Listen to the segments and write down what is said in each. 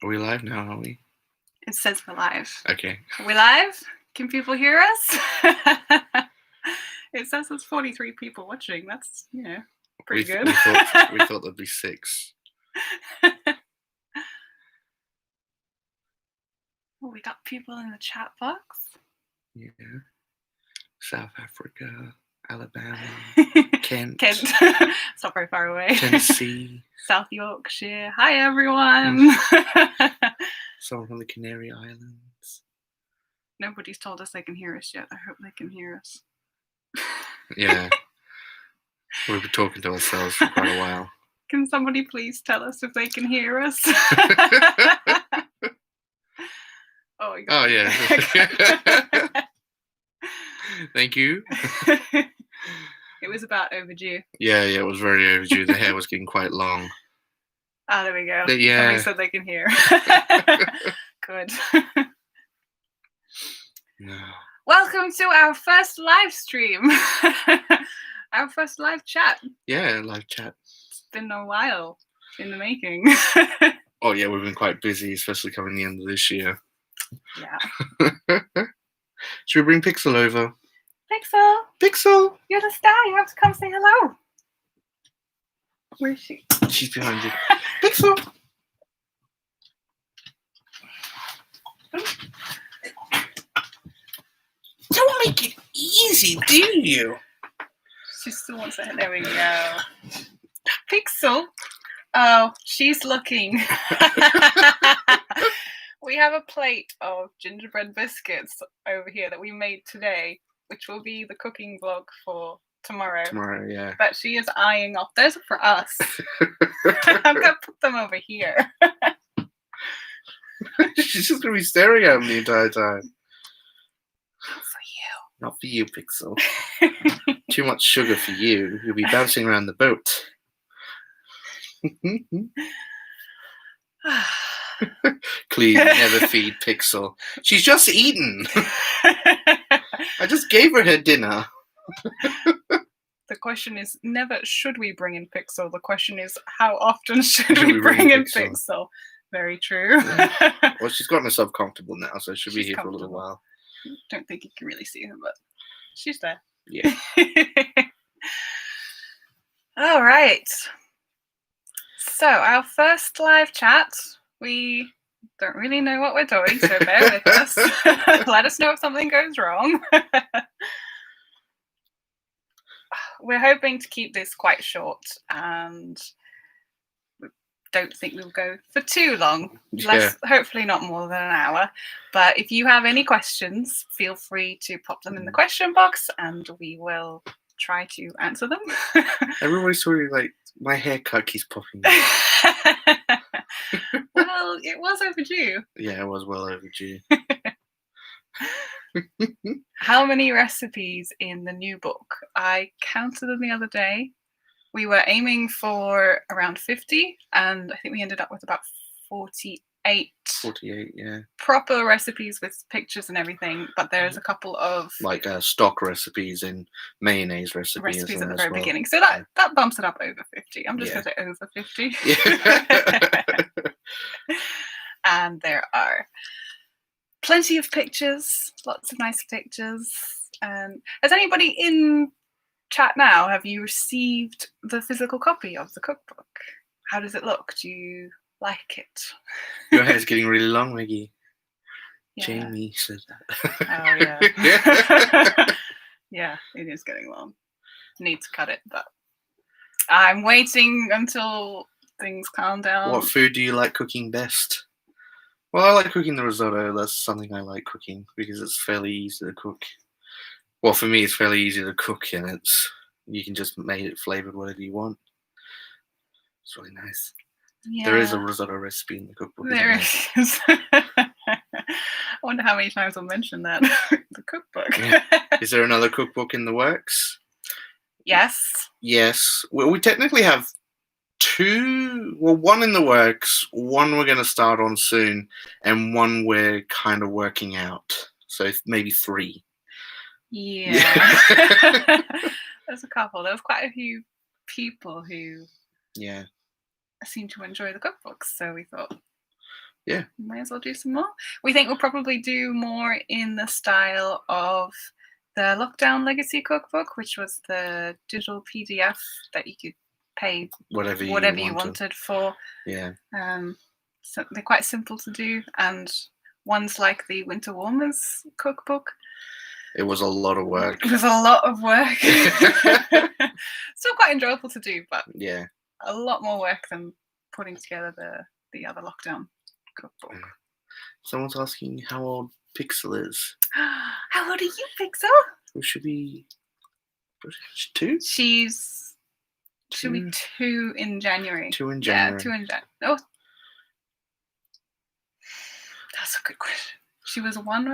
Are we live now, are we? It says we're live. Okay. Are we live? Can people hear us? It says there's 43 people watching. That's, pretty good. We thought there'd be 6. Well, we got people in the chat box. Yeah. South Africa, Alabama, Kent. It's not very far away. Tennessee. South Yorkshire. Hi, everyone. Someone from the Canary Islands. Nobody's told us they can hear us yet. I hope they can hear us. Yeah. We've been talking to ourselves for quite a while. Can somebody please tell us if they can hear us? Oh, yeah. Thank you. It was about overdue. Yeah, it was very overdue. The hair was getting quite long. Ah, there we go. Yeah. Somebody said they can hear. Good. No. Welcome to our first live stream. Our first live chat. Yeah, live chat. It's been a while in the making. Oh, yeah, we've been quite busy, especially coming the end of this year. Yeah. Should we bring Pixel over? Pixel, you're the star. You have to come say hello. Where is she? She's behind you. Pixel. Don't make it easy, do you? She still wants it. There we go. Pixel. Oh, she's looking. We have a plate of gingerbread biscuits over here that we made today, which will be the cooking vlog for tomorrow. Tomorrow, yeah. But she is eyeing off. Those are for us. I'm going to put them over here. She's just going to be staring at them the entire time. Not Not for you. for you, Pixel. Too much sugar for you. You'll be bouncing around the boat. Please never feed Pixel. She's just eaten. I just gave her dinner. The question is never should we bring in Pixel. The question is how often should we bring in Pixel? Very true. Well, she's gotten herself comfortable now, so she'll be here for a little while. Don't think you can really see her, but she's there. Yeah. All right. So our first live chat, we don't really know what we're doing, so bear with us. Let us know if something goes wrong. We're hoping to keep this quite short, and we don't think we'll go for too long. Hopefully not more than an hour. But if you have any questions, feel free to pop them in the question box, and we will try to answer them. Everybody's sort of like, my haircut keeps popping. Well, it was overdue. Yeah, it was well overdue. How many recipes in the new book? I counted them the other day. We were aiming for around 50, and I think we ended up with about 48. 48, yeah. Proper recipes with pictures and everything, but there's a couple of like stock recipes and mayonnaise recipes at the very beginning. So that bumps it up over 50. I'm just going to say over 50. Yeah. And there are plenty of pictures, lots of nice pictures. Has anybody in chat now, have you received the physical copy of the cookbook? How does it look? Do you like it? Your hair's getting really long, Maggie. Yeah. Jamie said that. Oh, yeah. Yeah, it is getting long. Need to cut it, but I'm waiting until things calm down. What food do you like cooking best? Well, I like cooking the risotto. That's something I like cooking because it's fairly easy to cook. Well, for me, it's fairly easy to cook, and you can just make it flavored whatever you want. It's really nice. Yeah. There is a risotto recipe in the cookbook. There is. I wonder how many times I'll mention that. The cookbook. Yeah. Is there another cookbook in the works? Yes. Yes. Well, we technically have 2. Well, one in the works, one we're going to start on soon, and one we're kind of working out. So maybe 3. Yeah. There's a couple. There's quite a few people who seem to enjoy the cookbooks, so we thought Yeah. May as well do some more. We think we'll probably do more in the style of the Lockdown Legacy Cookbook, which was the digital PDF that you could pay whatever you wanted for. Yeah. So they're quite simple to do, and ones like the Winter Warmers Cookbook. It was a lot of work. It was a lot of work. Still quite enjoyable to do, but yeah, a lot more work than putting together the other Lockdown Cookbook. Someone's asking how old Pixel is. How old are you, Pixel? Who should be 2? She'll be 2 in January. 2 in January. Yeah, 2 in January. Oh, that's a good question. She was 1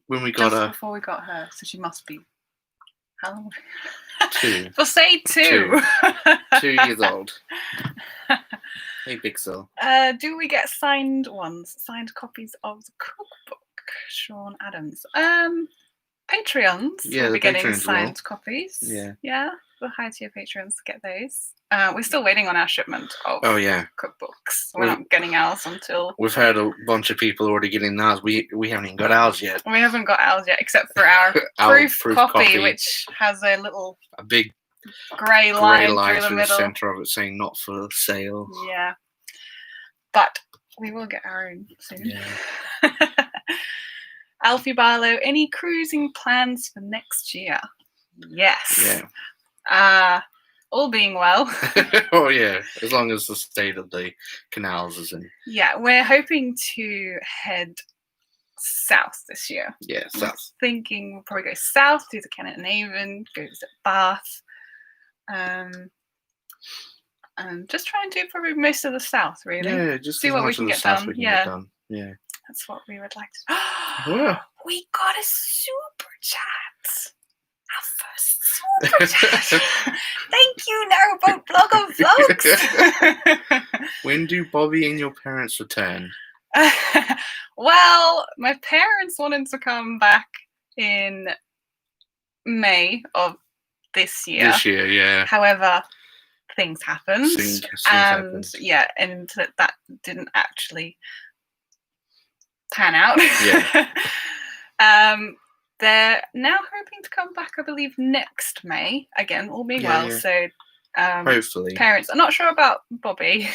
when we got her. Before we got her, so she must be how long? 2. We'll say 2. 2 years old. Hey, Pixel. Do we get signed copies of the cookbook? Sean Adams. Patrons will be getting signed copies. Yeah. The high tier patrons get those. We're still waiting on our shipment of cookbooks. We're not getting ours until. We've heard a bunch of people already getting ours. We haven't even got ours yet. We haven't got ours yet, except for our proof copy, which has a big grey line through the middle. Center of it saying "not for sale." Yeah, but we will get our own soon. Yeah. Alfie Barlow, any cruising plans for next year? Yes. Yeah. All being well. Oh yeah, as long as the state of the canals is in. Yeah, we're hoping to head south this year. Yeah, south. Thinking we'll probably go south, do the Kennet and Avon, go visit Bath. And just try and do probably most of the south, really. Yeah, just see what we can get done. Yeah. That's what we would like to do. Yeah. We got a super chat. Our first super chat. Thank you, Narrowboat Blog of Vlogs. When do Bobby and your parents return? Well, my parents wanted to come back in May of this year. Yeah. However, things happened. Happened. Yeah, and that didn't actually pan out. Yeah. They're now hoping to come back, I believe, next May. Again, all being well. Yeah. So hopefully. Parents. I'm not sure about Bobby.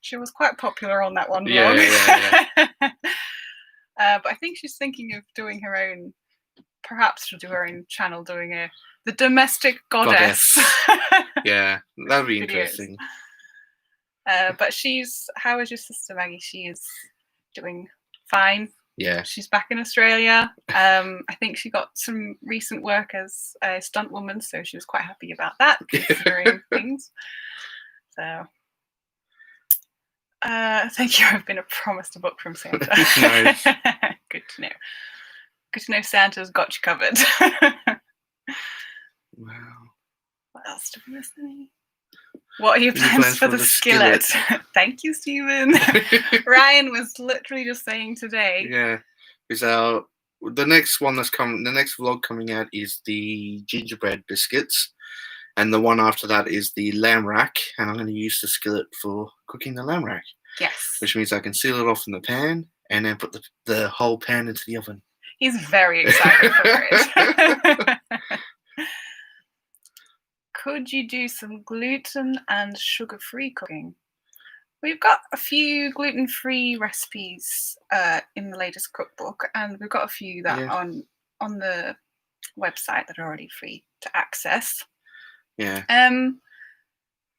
She was quite popular on that one vlog. Yeah. But I think she's thinking of doing her own. Perhaps she'll do her own channel, doing the domestic goddess. Yeah, that'd be interesting. But how is your sister Maggie? She is doing fine. Yeah. She's back in Australia. I think she got some recent work as a stunt woman, so she was quite happy about that, considering things. So, thank you. I've been promised a book from Santa. Nice. Good to know. Good to know Santa's got you covered. Wow. What else do we miss? What are your plans for the skillet? Thank you, Stephen. Ryan was literally just saying today. Yeah. The next one the next vlog coming out is the gingerbread biscuits. And the one after that is the lamb rack. And I'm going to use the skillet for cooking the lamb rack. Yes. Which means I can seal it off in the pan and then put the whole pan into the oven. He's very excited for it. Could you do some gluten and sugar-free cooking? We've got a few gluten-free recipes in the latest cookbook, and we've got a few that are on the website that are already free to access. Yeah.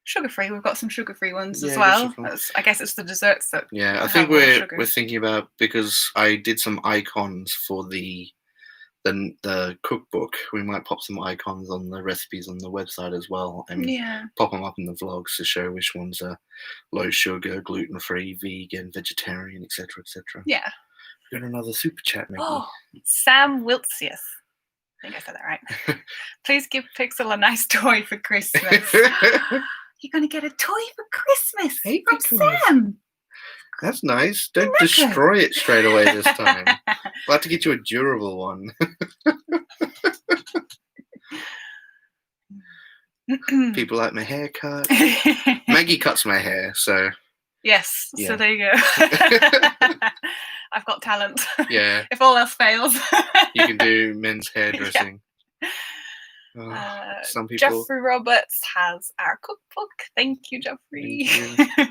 Sugar-free, we've got some sugar-free ones as well. I guess it's the desserts that. Yeah, I think we're thinking about, because I did some icons for the cookbook. We might pop some icons on the recipes on the website as well, and pop them up in the vlogs to show which ones are low sugar, gluten-free, vegan, vegetarian, etc., etc. Yeah. Got another super chat, maybe. Oh, Sam Wiltsius. I think I said that right. Please give Pixel a nice toy for Christmas. You're going to get a toy for Christmas from Sam. That's nice. Don't destroy it straight away this time. We'll have to get you a durable one. People like my haircut. Maggie cuts my hair, so Yes, Yeah. so there you go. I've got talent. Yeah. If all else fails. You can do men's hairdressing. Some people... Jeffrey Roberts has our cookbook. Thank you, Jeffrey. Thank you.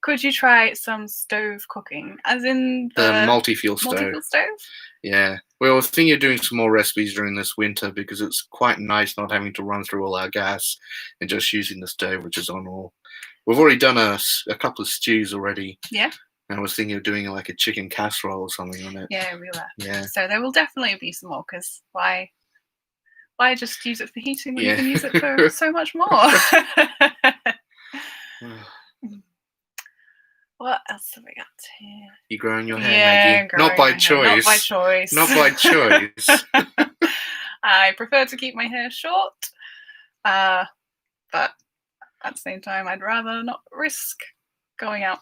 Could you try some stove cooking? As in the multi-fuel stove. Multi-fuel stove? Yeah. Well, I was thinking of doing some more recipes during this winter because it's quite nice not having to run through all our gas and just using the stove, which is on all. We've already done a couple of stews already. Yeah. And I was thinking of doing like a chicken casserole or something on it. Yeah, we were. Yeah. So there will definitely be some more because why just use it for heating when you Yeah. can use it for so much more? What else have we got here? You growing your hair, Maggie? Not by choice. Not by choice. Not by choice. I prefer to keep my hair short, but at the same time, I'd rather not risk going out.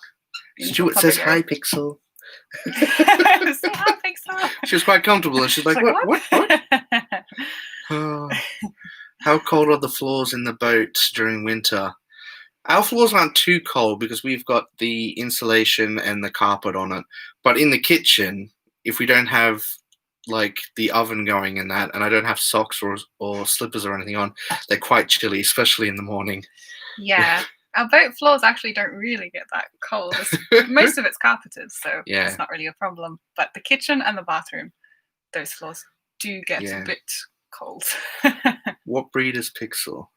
Stuart says hi, Pixel. Say hi, Pixel. She was quite comfortable, and she's like, "What? Oh, how cold are the floors in the boat during winter?" Our floors aren't too cold because we've got the insulation and the carpet on it. But in the kitchen, if we don't have like the oven going and that, and I don't have socks or slippers or anything on, they're quite chilly, especially in the morning. Yeah. Our boat floors actually don't really get that cold. Most of it's carpeted, so it's not really a problem. But the kitchen and the bathroom, those floors do get a bit cold. What breed is Pixel?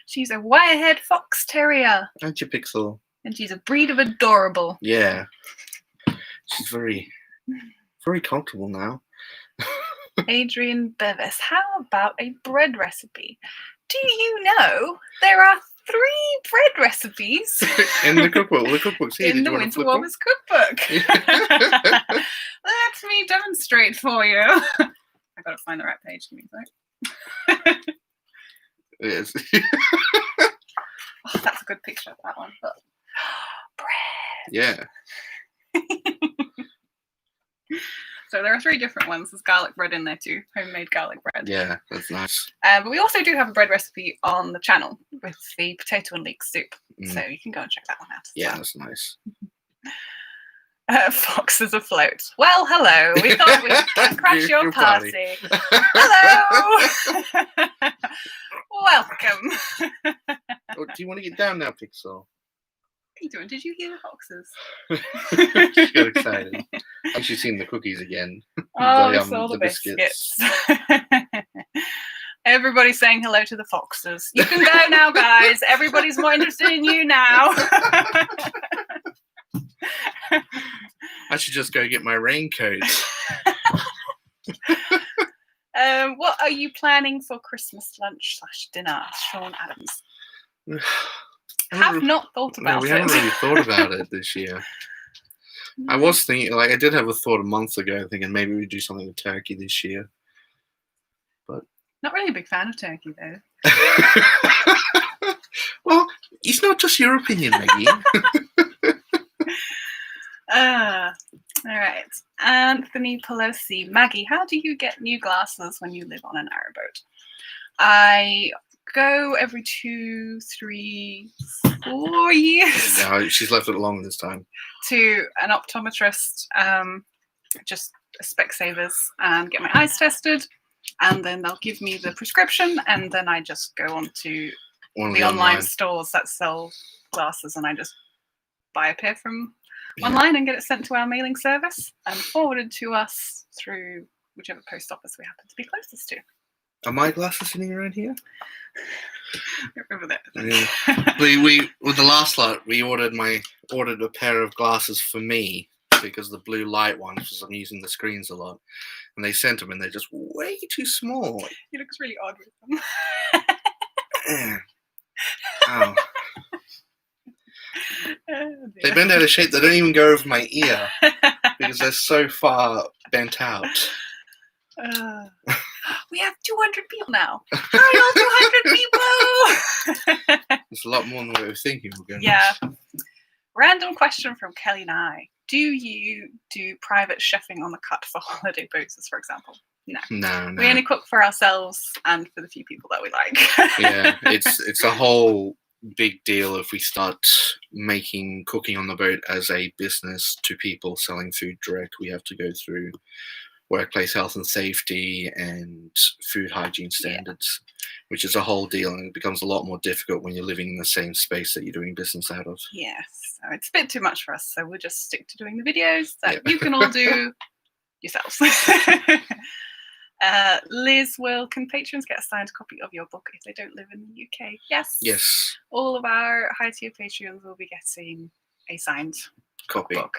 She's a wire-haired fox terrier. Aren't you, Pixel? And she's a breed of adorable. Yeah. She's very, very comfortable now. Adrian Bevis, how about a bread recipe? Do you know there are 3 bread recipes in the cookbook? The cookbook's here. In the Winter Warmers cookbook. Let me demonstrate for you. I've got to find the right page. Give me a sec. Yes. Oh, that's a good picture of that one. But... bread. Yeah. So there are 3 different ones. There's garlic bread in there too, homemade garlic bread. Yeah, that's nice. But we also do have a bread recipe on the channel with the potato and leek soup. So you can go and check that one out. Yeah, that's nice. Foxes afloat. Well, hello. We thought we'd crash your party. Hello. Welcome. Oh, do you want to get down now, Pixel? What are you doing? Did you hear the foxes? She got excited. And she's seen the cookies again. Oh, I saw the biscuits. Everybody's saying hello to the foxes. You can go now, guys. Everybody's more interested in you now. I should just go get my raincoat. What are you planning for Christmas lunch / dinner, Sean Adams? Have not thought about it. We haven't really thought about it this year. I was thinking, I did have a thought a month ago, thinking maybe we'd do something with turkey this year. But not really a big fan of turkey, though. Well, it's not just your opinion, Maggie. All right. Anthony Pelosi. Maggie, how do you get new glasses when you live on a narrowboat? I go every 2, 3, 4 years. No, she's left it long this time. To an optometrist, just Specsavers, and get my eyes tested. And then they'll give me the prescription, and then I just go on to the online stores that sell glasses, and I just buy a pair from online and get it sent to our mailing service and forwarded to us through whichever post office we happen to be closest to. Are my glasses sitting around here? Over there. Yeah. we with the last lot, we ordered a pair of glasses for me because the blue light ones, because I'm using the screens a lot, and they sent them and they're just way too small. He looks really odd with them. Yeah. Ow. They bend out of shape. They don't even go over my ear because they're so far bent out. We have 200 people now. Hi, all 200 people! It's a lot more than we were thinking we're going to. Yeah. Random question from Kelly and I. Do you do private chefing on the cut for holiday boats, for example? No. We only cook for ourselves and for the few people that we like. Yeah, it's a whole big deal if we start making cooking on the boat as a business to people selling food direct, we have to go through workplace health and safety and food hygiene standards, which is a whole deal, and it becomes a lot more difficult when you're living in the same space that you're doing business out of. Yes, so it's a bit too much for us, so we'll just stick to doing the videos that you can all do yourselves. Liz, can patrons get a signed copy of your book if they don't live in the UK? Yes. Yes. All of our high tier patrons will be getting a signed copy. Book.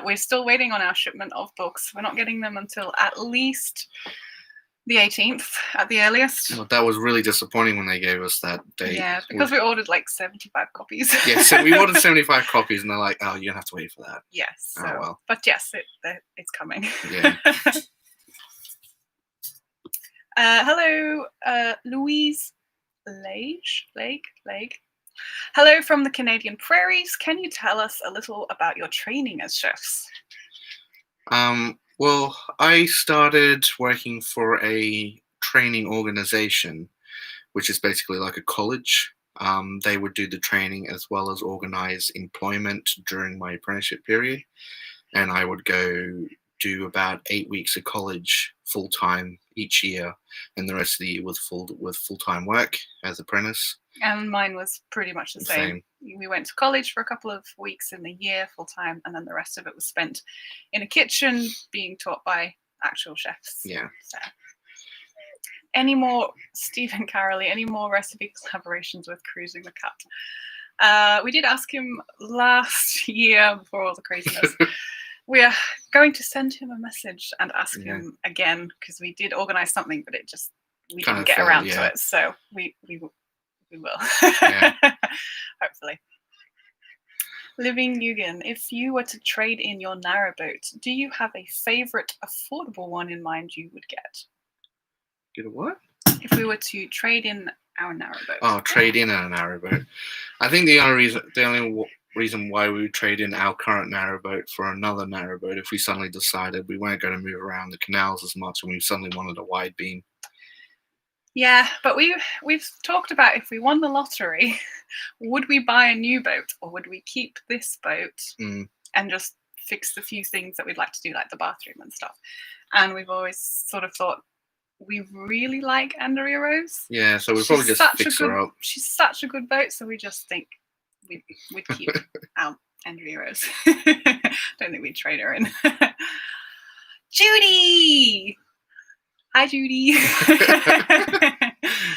We're still waiting on our shipment of books. We're not getting them until at least the 18th at the earliest. Well, that was really disappointing when they gave us that date. Yeah, because we ordered like 75 copies. Yeah, so we ordered 75 copies, and they're like, "Oh, you're gonna have to wait for that." Yes. So, oh well. But yes, it's coming. Yeah. Hello, Louise Lake. Hello from the Canadian prairies. Can you tell us a little about your training as chefs? Well, I started working for a training organization, which is basically like a college. They would do the training as well as organize employment during my apprenticeship period. And I would go do about 8 weeks of college full-time each year, and the rest of the year with full-time work as apprentice. And mine was pretty much the same. We went to college for a couple of weeks in the year full-time, and then the rest of it was spent in a kitchen being taught by actual chefs. Yeah. So, any more, Stephen Carrolley, any more recipe collaborations with Cruising the Cat? We did ask him last year before all the craziness. We are going to send him a message and ask him again, because we did organize something, but we didn't get around to it. So we will. Yeah. Hopefully. Living Yugen, if you were to trade in your narrowboat, do you have a favorite affordable one in mind you would get? Get a what? If we were to trade in our narrowboat. Oh, trade in a narrowboat. I think the only reason why we would trade in our current narrowboat for another narrowboat if we suddenly decided we weren't going to move around the canals as much and we suddenly wanted a wide beam. Yeah, but we've talked about if we won the lottery, would we buy a new boat or would we keep this boat and just fix the few things that we'd like to do, like the bathroom and stuff? And we've always sort of thought we really like Andrea Rose. Yeah, so we'd probably just fix her up. She's such a good boat, so we just think we'd keep our Andrea Rose. Don't think we'd trade her in. Judy! Hi, Judy.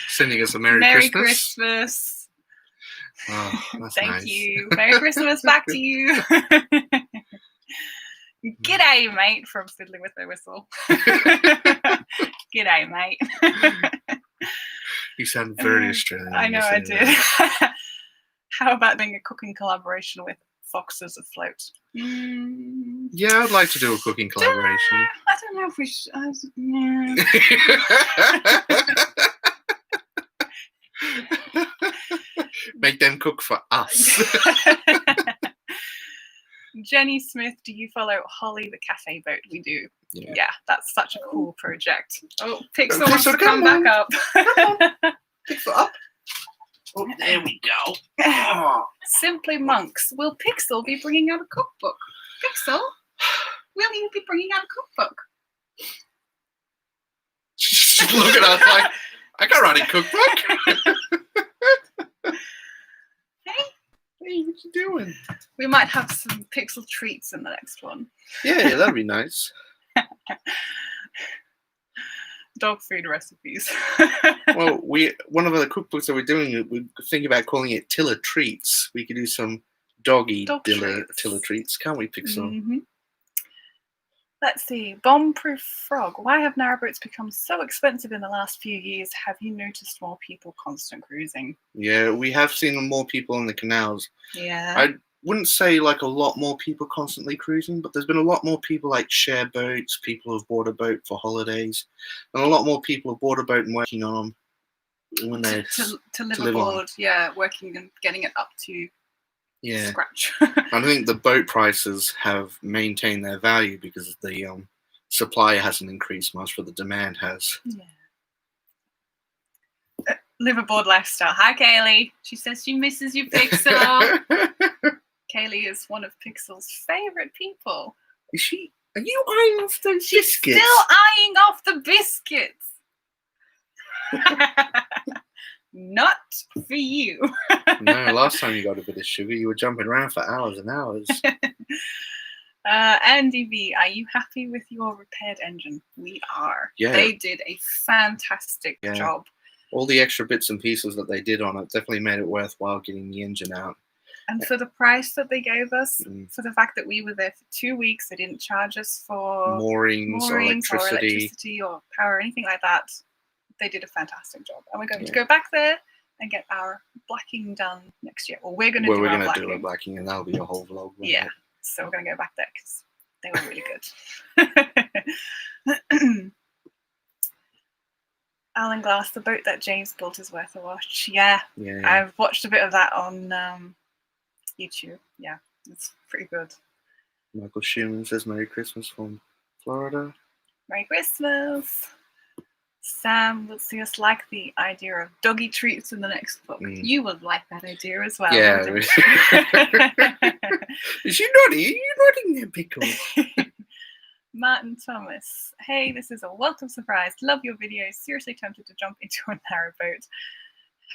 Sending us a Merry Christmas. Oh, that's Thank nice. you. Merry Christmas back to you. G'day, mate, from Fiddling with a Whistle. G'day, mate. You sound very Australian. I know I did. How about doing a cooking collaboration with Foxes Afloat? Yeah, I'd like to do a cooking collaboration. I don't know if we should. Make them cook for us. Jenny Smith, do you follow Holly the Cafe Boat? We do. Yeah, that's such a cool project. Oh, Pixel wants to come back up. Pixel up. Oh, there we go. Oh. Simply Monks. Will Pixel be bringing out a cookbook? Pixel, will you be bringing out a cookbook? Look at us like, I can write a cookbook. Hey, what you doing? We might have some Pixel treats in the next one. Yeah, that'd be nice. Dog food recipes. Well, one of the cookbooks that we're doing, we're thinking about calling it Tiller Treats. We could do some Dog Tiller Treats, can't we, Pixel? Mm-hmm. Let's see. Bomb-proof frog. Why have narrowboats become so expensive in the last few years? Have you noticed more people constant cruising? Yeah, we have seen more people in the canals. Yeah. I wouldn't say like a lot more people constantly cruising, but there's been a lot more people like share boats, people who've bought a boat for holidays, and a lot more people have bought a boat and working on them when they're to live aboard. Yeah, working and getting it up to scratch. I think the boat prices have maintained their value because the supply hasn't increased much, but the demand has. Yeah. Live aboard lifestyle. Hi, Kaylee. She says she misses you, Pixel. Riley is one of Pixel's favourite people. Is she? Are you eyeing off those biscuits? Still eyeing off the biscuits. Not for you. No, last time you got a bit of sugar, you were jumping around for hours and hours. Andy V, are you happy with your repaired engine? We are. Yeah. They did a fantastic job. All the extra bits and pieces that they did on it definitely made it worthwhile getting the engine out. And for the price that they gave us, for the fact that we were there for 2 weeks, they didn't charge us for moorings or electricity or power or anything like that. They did a fantastic job. And we're going to go back there and get our blacking done next year. Or we're going to do our blacking. Do a blacking, and that'll be a whole vlog. Yeah. So we're going to go back there because they were really good. Alan Glass, the boat that James built is worth a watch. Yeah. I've watched a bit of that on YouTube. Yeah, it's pretty good. Michael Schumann says Merry Christmas from Florida. Merry Christmas. Sam will see us like the idea of doggy treats in the next book. You would like that idea as well. Yeah. Is she naughty? Are you nodding there, Pickle? Martin Thomas. Hey, this is a welcome surprise. Love your videos. Seriously tempted to jump into a narrowboat.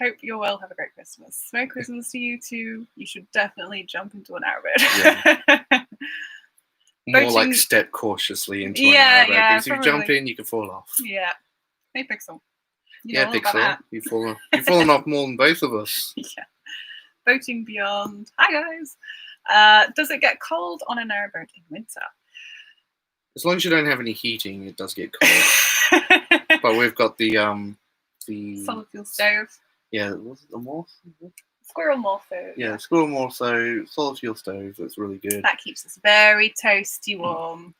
Hope you're well. Have a great Christmas. Merry Christmas to you too. You should definitely jump into a narrowboat. Yeah. More like step cautiously into a narrowboat. Because if you jump in, you can fall off. Yeah. Hey, Pixel. Pixel. You've fallen off more than both of us. Yeah. Boating Beyond. Hi, guys. Does it get cold on a narrowboat in winter? As long as you don't have any heating, it does get cold. But we've got the solid fuel stove. Yeah, was it the morph? Squirrel morpho. Yeah, squirrel morpho, solid fuel stove. That's really good. That keeps us very toasty warm.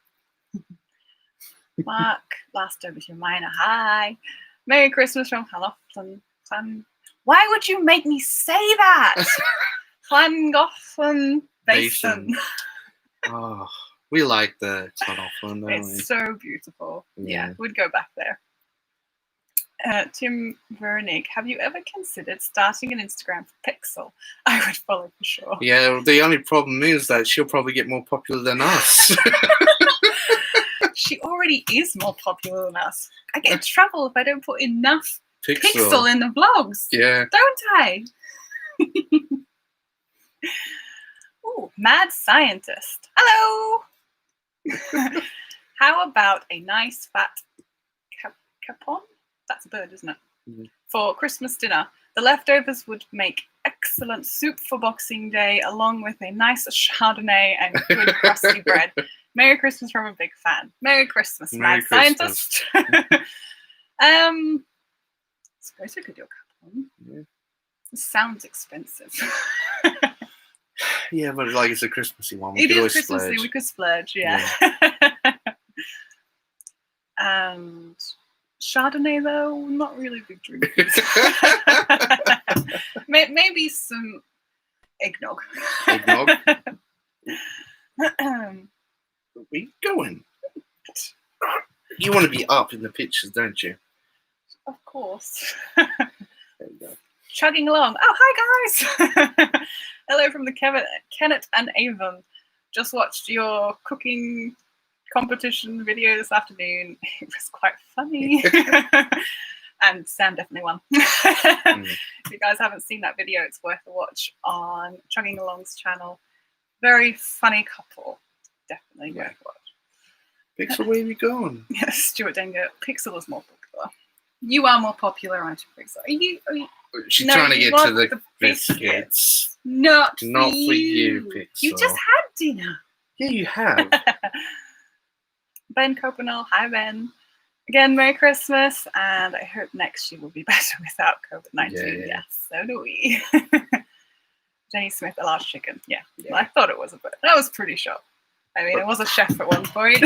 Mark, last over to Mina. Hi. Merry Christmas from Halofflin. Why would you make me say that? Llangollen Basin. Oh, we like the Llangollen, don't we? It's so beautiful. Yeah, we'd go back there. Tim Vernig, have you ever considered starting an Instagram for Pixel? I would follow for sure. Yeah, the only problem is that she'll probably get more popular than us. She already is more popular than us. I get in trouble if I don't put enough Pixel in the vlogs. Yeah. Don't I? Ooh, mad scientist. Hello. How about a nice fat capon? That's a bird, isn't it? Mm-hmm. For Christmas dinner. The leftovers would make excellent soup for Boxing Day, along with a nice Chardonnay and good crusty bread. Merry Christmas from a big fan. Merry Christmas, mad scientist. I suppose we could do a capon. Yeah. It sounds expensive. Yeah, but like it's a Christmassy one. It is Christmassy. We could splurge, yeah. And Chardonnay, though, not really big drinkers. Maybe some eggnog. Eggnog? Where are you going? You want to be up in the pictures, don't you? Of course. There you go. Chugging along. Oh, hi, guys. Hello from the Kenneth and Avon. Just watched your cooking competition video this afternoon. It was quite funny. And Sam definitely won. If you guys haven't seen that video, it's worth a watch on Chugging Along's channel. Very funny couple. Definitely worth a watch. Pixel, where are you going? Yes, Stuart Denger. Pixel is more popular. You are more popular, aren't you, Pixel? Are you She's trying to get to the biscuits. Not for you, Pixel. You just had dinner. Yeah, you have. Ben Copenhagen. Hi, Ben. Again, Merry Christmas, and I hope next year will be better without COVID-19. Yeah. Yes, so do we. Jenny Smith, a large chicken. Yeah. I thought it was a bit. I was pretty sure. I mean, I was a chef at one point.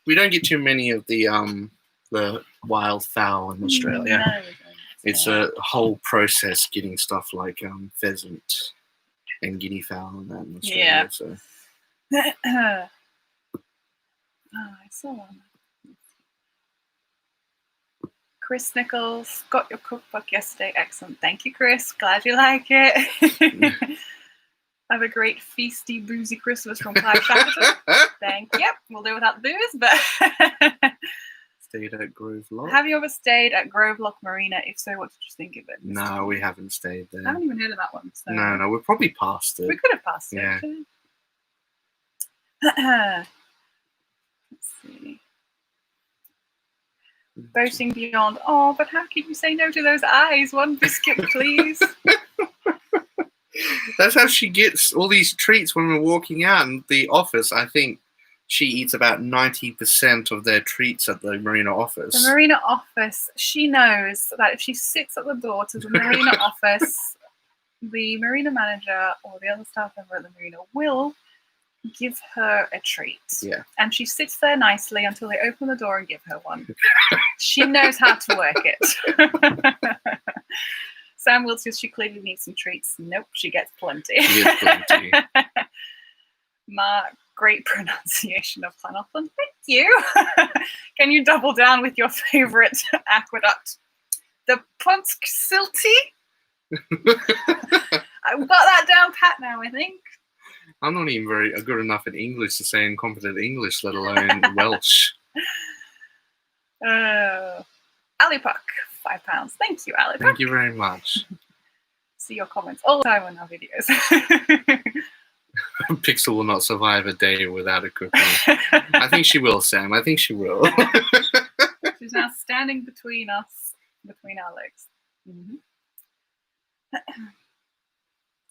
We don't get too many of the wild fowl in Australia. No, it's a whole process getting stuff like pheasant and guinea fowl and that in Australia. Yeah. So. I saw one. Chris Nichols, got your cookbook yesterday. Excellent. Thank you, Chris. Glad you like it. Have a great feasty, boozy Christmas from Clive Shackleton. Thank you. We'll do without the booze, but... Stayed at Grove Lock. Have you ever stayed at Grove Lock Marina? If so, what did you think of it? No, we haven't stayed there. I haven't even heard of that one. So. No, we're probably past it. We could have passed it. Let's see. Boating Beyond. Oh, but how can you say no to those eyes? One biscuit, please. That's how she gets all these treats when we're walking out in the office. I think she eats about 90% of their treats at the Marina office. The Marina office, she knows that if she sits at the door to the Marina office, the Marina manager or the other staff member at the Marina will give her a treat. Yeah. And she sits there nicely until they open the door and give her one. She knows how to work it. Sam Will says she clearly needs some treats. Nope, she gets plenty. She gets plenty. Mark, great pronunciation of Llanothan. Thank you. Can you double down with your favourite aqueduct? The Punsk Silty? I've got that down pat now, I think. I'm not even very good enough at English to say incompetent English, let alone Welsh. Alipuck, £5. Thank you, Alipuck. Thank you very much. See your comments all the time on our videos. Pixel will not survive a day without a cookie. I think she will, Sam. I think she will. She's now standing between us, between our legs. Mm-hmm.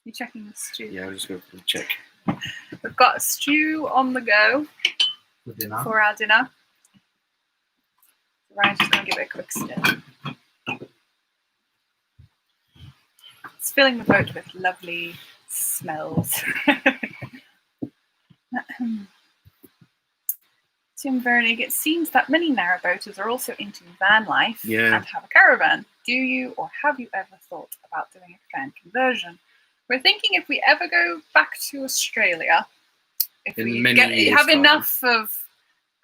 You checking the stew? Yeah, I'll just go check. We've got a stew on the go for our dinner. Ryan's just going to give it a quick stir. It's filling the boat with lovely smells. Tim Vernig, it seems that many narrowboaters are also into van life and have a caravan. Do you or have you ever thought about doing a van conversion? We're thinking if we ever go back to Australia, if we have enough of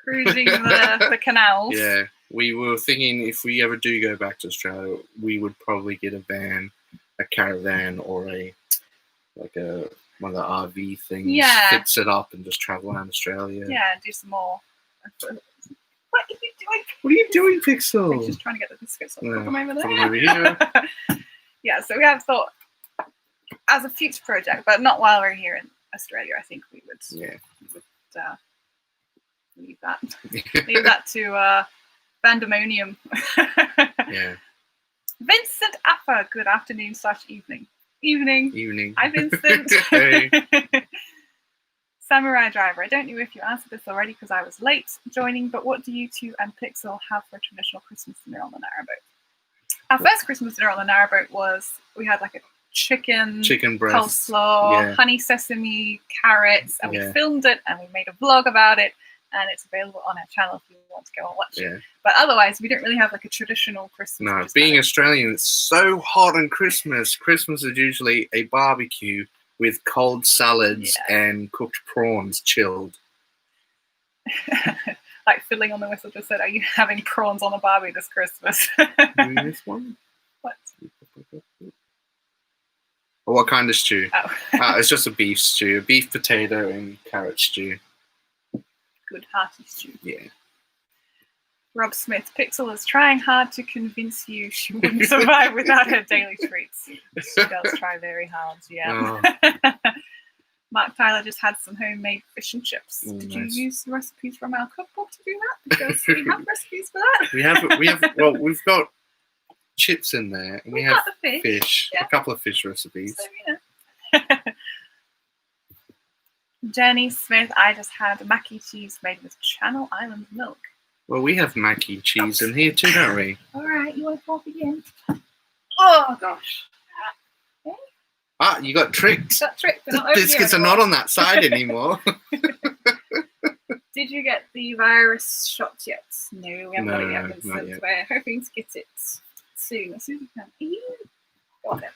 cruising the canals. Yeah, we were thinking if we ever do go back to Australia, we would probably get a van, a caravan, or one of the RV things. Yeah. Fix it up and just travel around Australia. Yeah, and do some more. What are you doing? What are you doing, Pixel? I'm just trying to get the biscuits from over there. From over here. Yeah, so we have thought as a future project, but not while we're here in Australia. I think we would leave that. Leave that to Vandemonium. Yeah. Vincent Appa, good afternoon / evening. Evening. Hi, Vincent. Hey. Samurai Driver, I don't know if you answered this already because I was late joining, but what do you two and Pixel have for a traditional Christmas dinner on the Narrowboat? Our first Christmas dinner on the Narrowboat was, we had like a chicken breast, coleslaw, honey sesame, carrots, and we filmed it and we made a vlog about it, and it's available on our channel if you want to go and watch it. But otherwise, we don't really have like a traditional Christmas. No, being Australian, it's so hot on Christmas. Christmas is usually a barbecue with cold salads and cooked prawns chilled. Like Fiddling on the Whistle just said, are you having prawns on a barbie this Christmas? Doing this one? What? Or what kind of stew? Oh. It's just a beef stew, a beef potato and carrot stew. Good hearty stew. Yeah. Rob Smith, Pixel is trying hard to convince you she wouldn't survive without her daily treats. She does try very hard, yeah. Oh. Mark Tyler just had some homemade fish and chips. Did you use the recipes from our cookbook to do that? Because we have recipes for that. Well, we've got chips in there, and we have fish. A couple of fish recipes. So, Jenny Smith, I just had mac and cheese made with Channel Island milk. Well, we have mac and cheese in here too, don't we? All right, you want to pop again? Oh, gosh. You got tricked. Got tricked. The biscuits are not on that side anymore. Did you get the virus shot yet? No, we haven't got it yet, Vincent. We're hoping to get it soon, as soon as we can. Got it.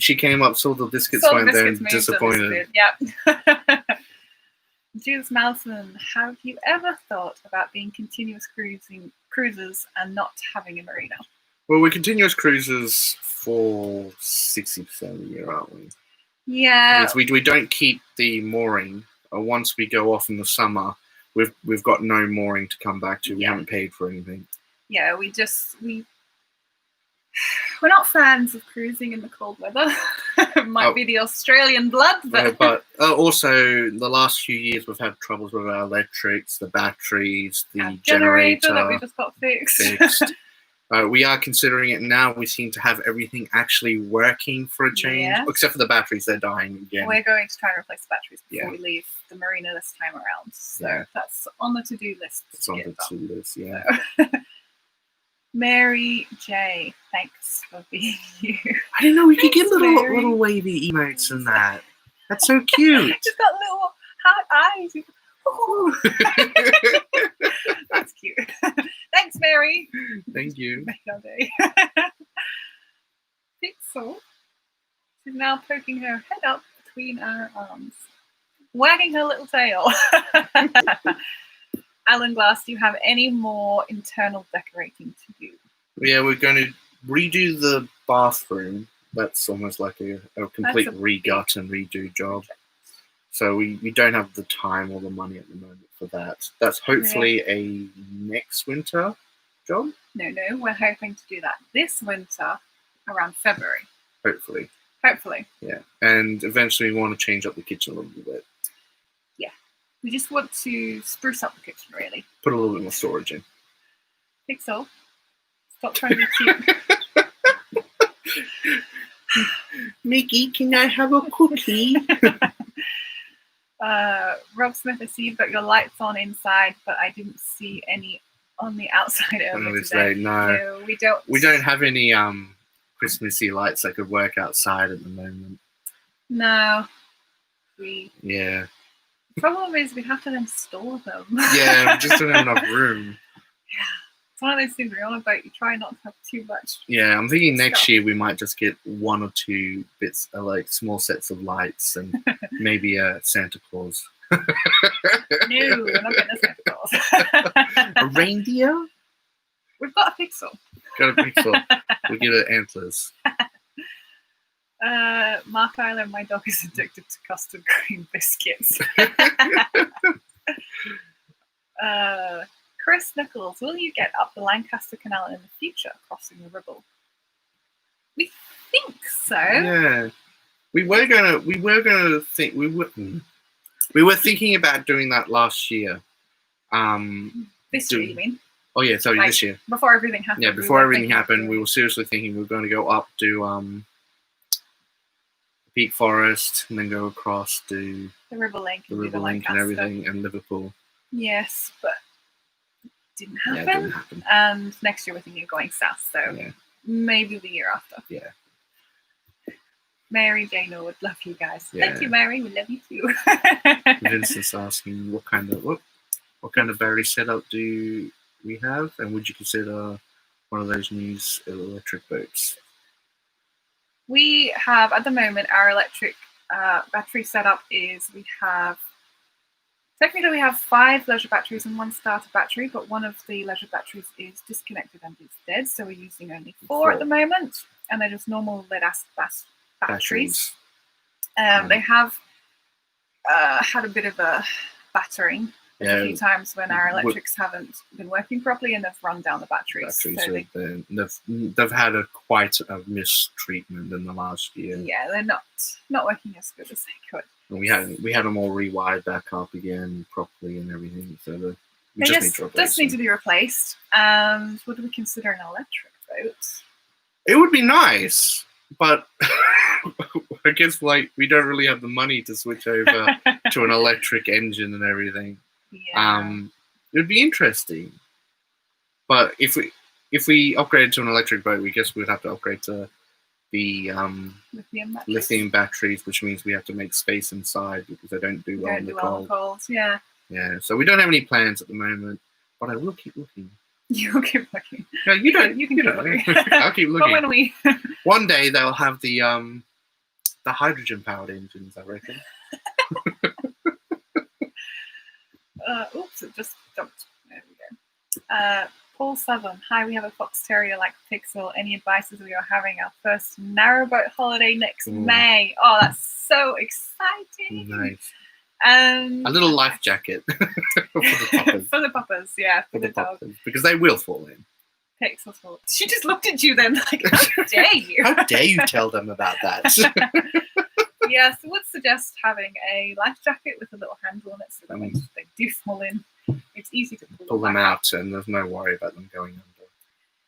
She came up, saw the biscuits went there, and disappointed. Yep. Jules Malson, have you ever thought about being continuous cruisers and not having a marina? Well, we're continuous cruisers for 60% of the year, aren't we? Yeah. We don't keep the mooring. Once we go off in the summer, we've got no mooring to come back to. We haven't paid for anything. Yeah, we're not fans of cruising in the cold weather. It might be the Australian blood, but also the last few years we've had troubles with our electrics, the batteries, the generator that we just got fixed. We are considering it now. We seem to have everything actually working for a change, except for the batteries. They're dying again. We're going to try and replace the batteries before we leave the Marina this time around. So that's on the to-do list. It's on the to-do list, yeah. So. Mary J, thanks for being you. I didn't know we could get little wavy emotes and that. That's so cute. Just got little heart eyes. That's cute. Thanks, Mary. Thank you. Pixel. She's now poking her head up between our arms, wagging her little tail. Alan Glass, do you have any more internal decorating to do? Yeah, we're going to redo the bathroom. That's almost like a complete regut and redo job. So we don't have the time or the money at the moment for that. That's hopefully a next winter job. No, we're hoping to do that this winter around February. Hopefully. Yeah. And eventually we want to change up the kitchen a little bit. Yeah. We just want to spruce up the kitchen, really. Put a little bit more storage in. Pixel, stop trying to be cute. Mickey, can I have a cookie? Rob Smith, I see you've got your lights on inside, but I didn't see any on the outside over today. No, we don't. We don't have any Christmassy lights that could work outside at the moment. No. Yeah. The problem is we have to then store them. Yeah, we just don't have enough room. Yeah. It's one of those things where you're on a boat, you try not to have too much. Yeah, I'm thinking next year we might just get 1 or 2 bits, like small sets of lights and maybe a Santa Claus. No, we're not getting a Santa Claus. A reindeer? We've got a Pixel. We'll give it antlers. Mark Eiler, my dog is addicted to custard cream biscuits. Chris Nichols, will you get up the Lancaster Canal in the future, crossing the Ribble? We think so. Yeah, we were thinking about doing that last year. This year, you mean? Oh yeah, sorry, this year. Before everything happened. Yeah, before everything happened, we were seriously thinking we were going to go up, do Peak Forest, and then go across to the River Link, and everything, and Liverpool. Yes, but it didn't happen. And next year we're thinking of going south, so maybe the year after. Yeah. Mary J. Norwood, love you guys. Yeah. Thank you, Mary. We love you too. Vincent's asking what kind of battery setup do we have, and would you consider one of those new electric boats? We have, at the moment, our electric battery setup is technically we have 5 leisure batteries and 1 starter battery, but one of the leisure batteries is disconnected and is dead, so we're using only 4 at the moment, and they're just normal lead-acid batteries. They have had a bit of a battering a few times when our electrics haven't been working properly and they've run down the batteries. They've had quite a mistreatment in the last year. Yeah, they're not working as good as they could. And we had them all rewired back up again properly and everything. So they just need to be replaced. And would we consider an electric boat? It would be nice, but I guess we don't really have the money to switch over to an electric engine and everything. Yeah. It would be interesting, but if we upgraded to an electric boat, we guess we'd have to upgrade to the lithium batteries, which means we have to make space inside because they don't do well in the cold. Yeah. Yeah. So we don't have any plans at the moment, but I will keep looking. You'll keep looking. No, you don't. You can I'll keep looking. But when one day they'll have the hydrogen powered engines, I reckon. Oops, it just jumped. There we go. Paul Southern. Hi, we have a fox terrier like Pixel. Any advice as we are having our first narrowboat holiday next May? Oh, that's so exciting. Nice. A little life jacket for the puppers. For the puppers, yeah. For the dog. Puppers, because they will fall in. Pixel's fault. She just looked at you then like, how dare you? How dare you tell them about that? Yes, I would suggest having a life jacket with a little handle on it so that when they do fall in, it's easy to pull them out and there's no worry about them going under.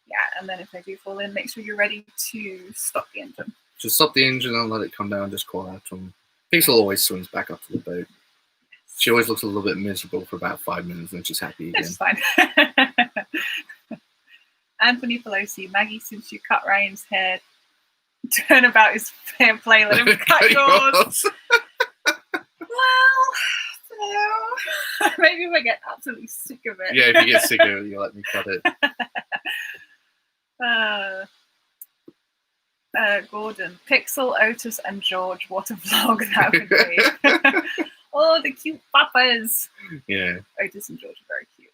Yeah, and then if they do fall in, make sure you're ready to stop the engine. Just stop the engine and let it come down, just call out to them. Pixel always swims back up to the boat. Yes. She always looks a little bit miserable for about 5 minutes and then she's happy again. It's fine. Anthony Pelosi, Maggie, since you cut Ryan's hair, turn about his fair play, let him cut yours. Well, no. Maybe if I get absolutely sick of it. Yeah, if you get sick of it, you let me cut it. Gordon, Pixel, Otis, and George. What a vlog that would be. Oh, the cute papas. Yeah. Otis and George are very cute.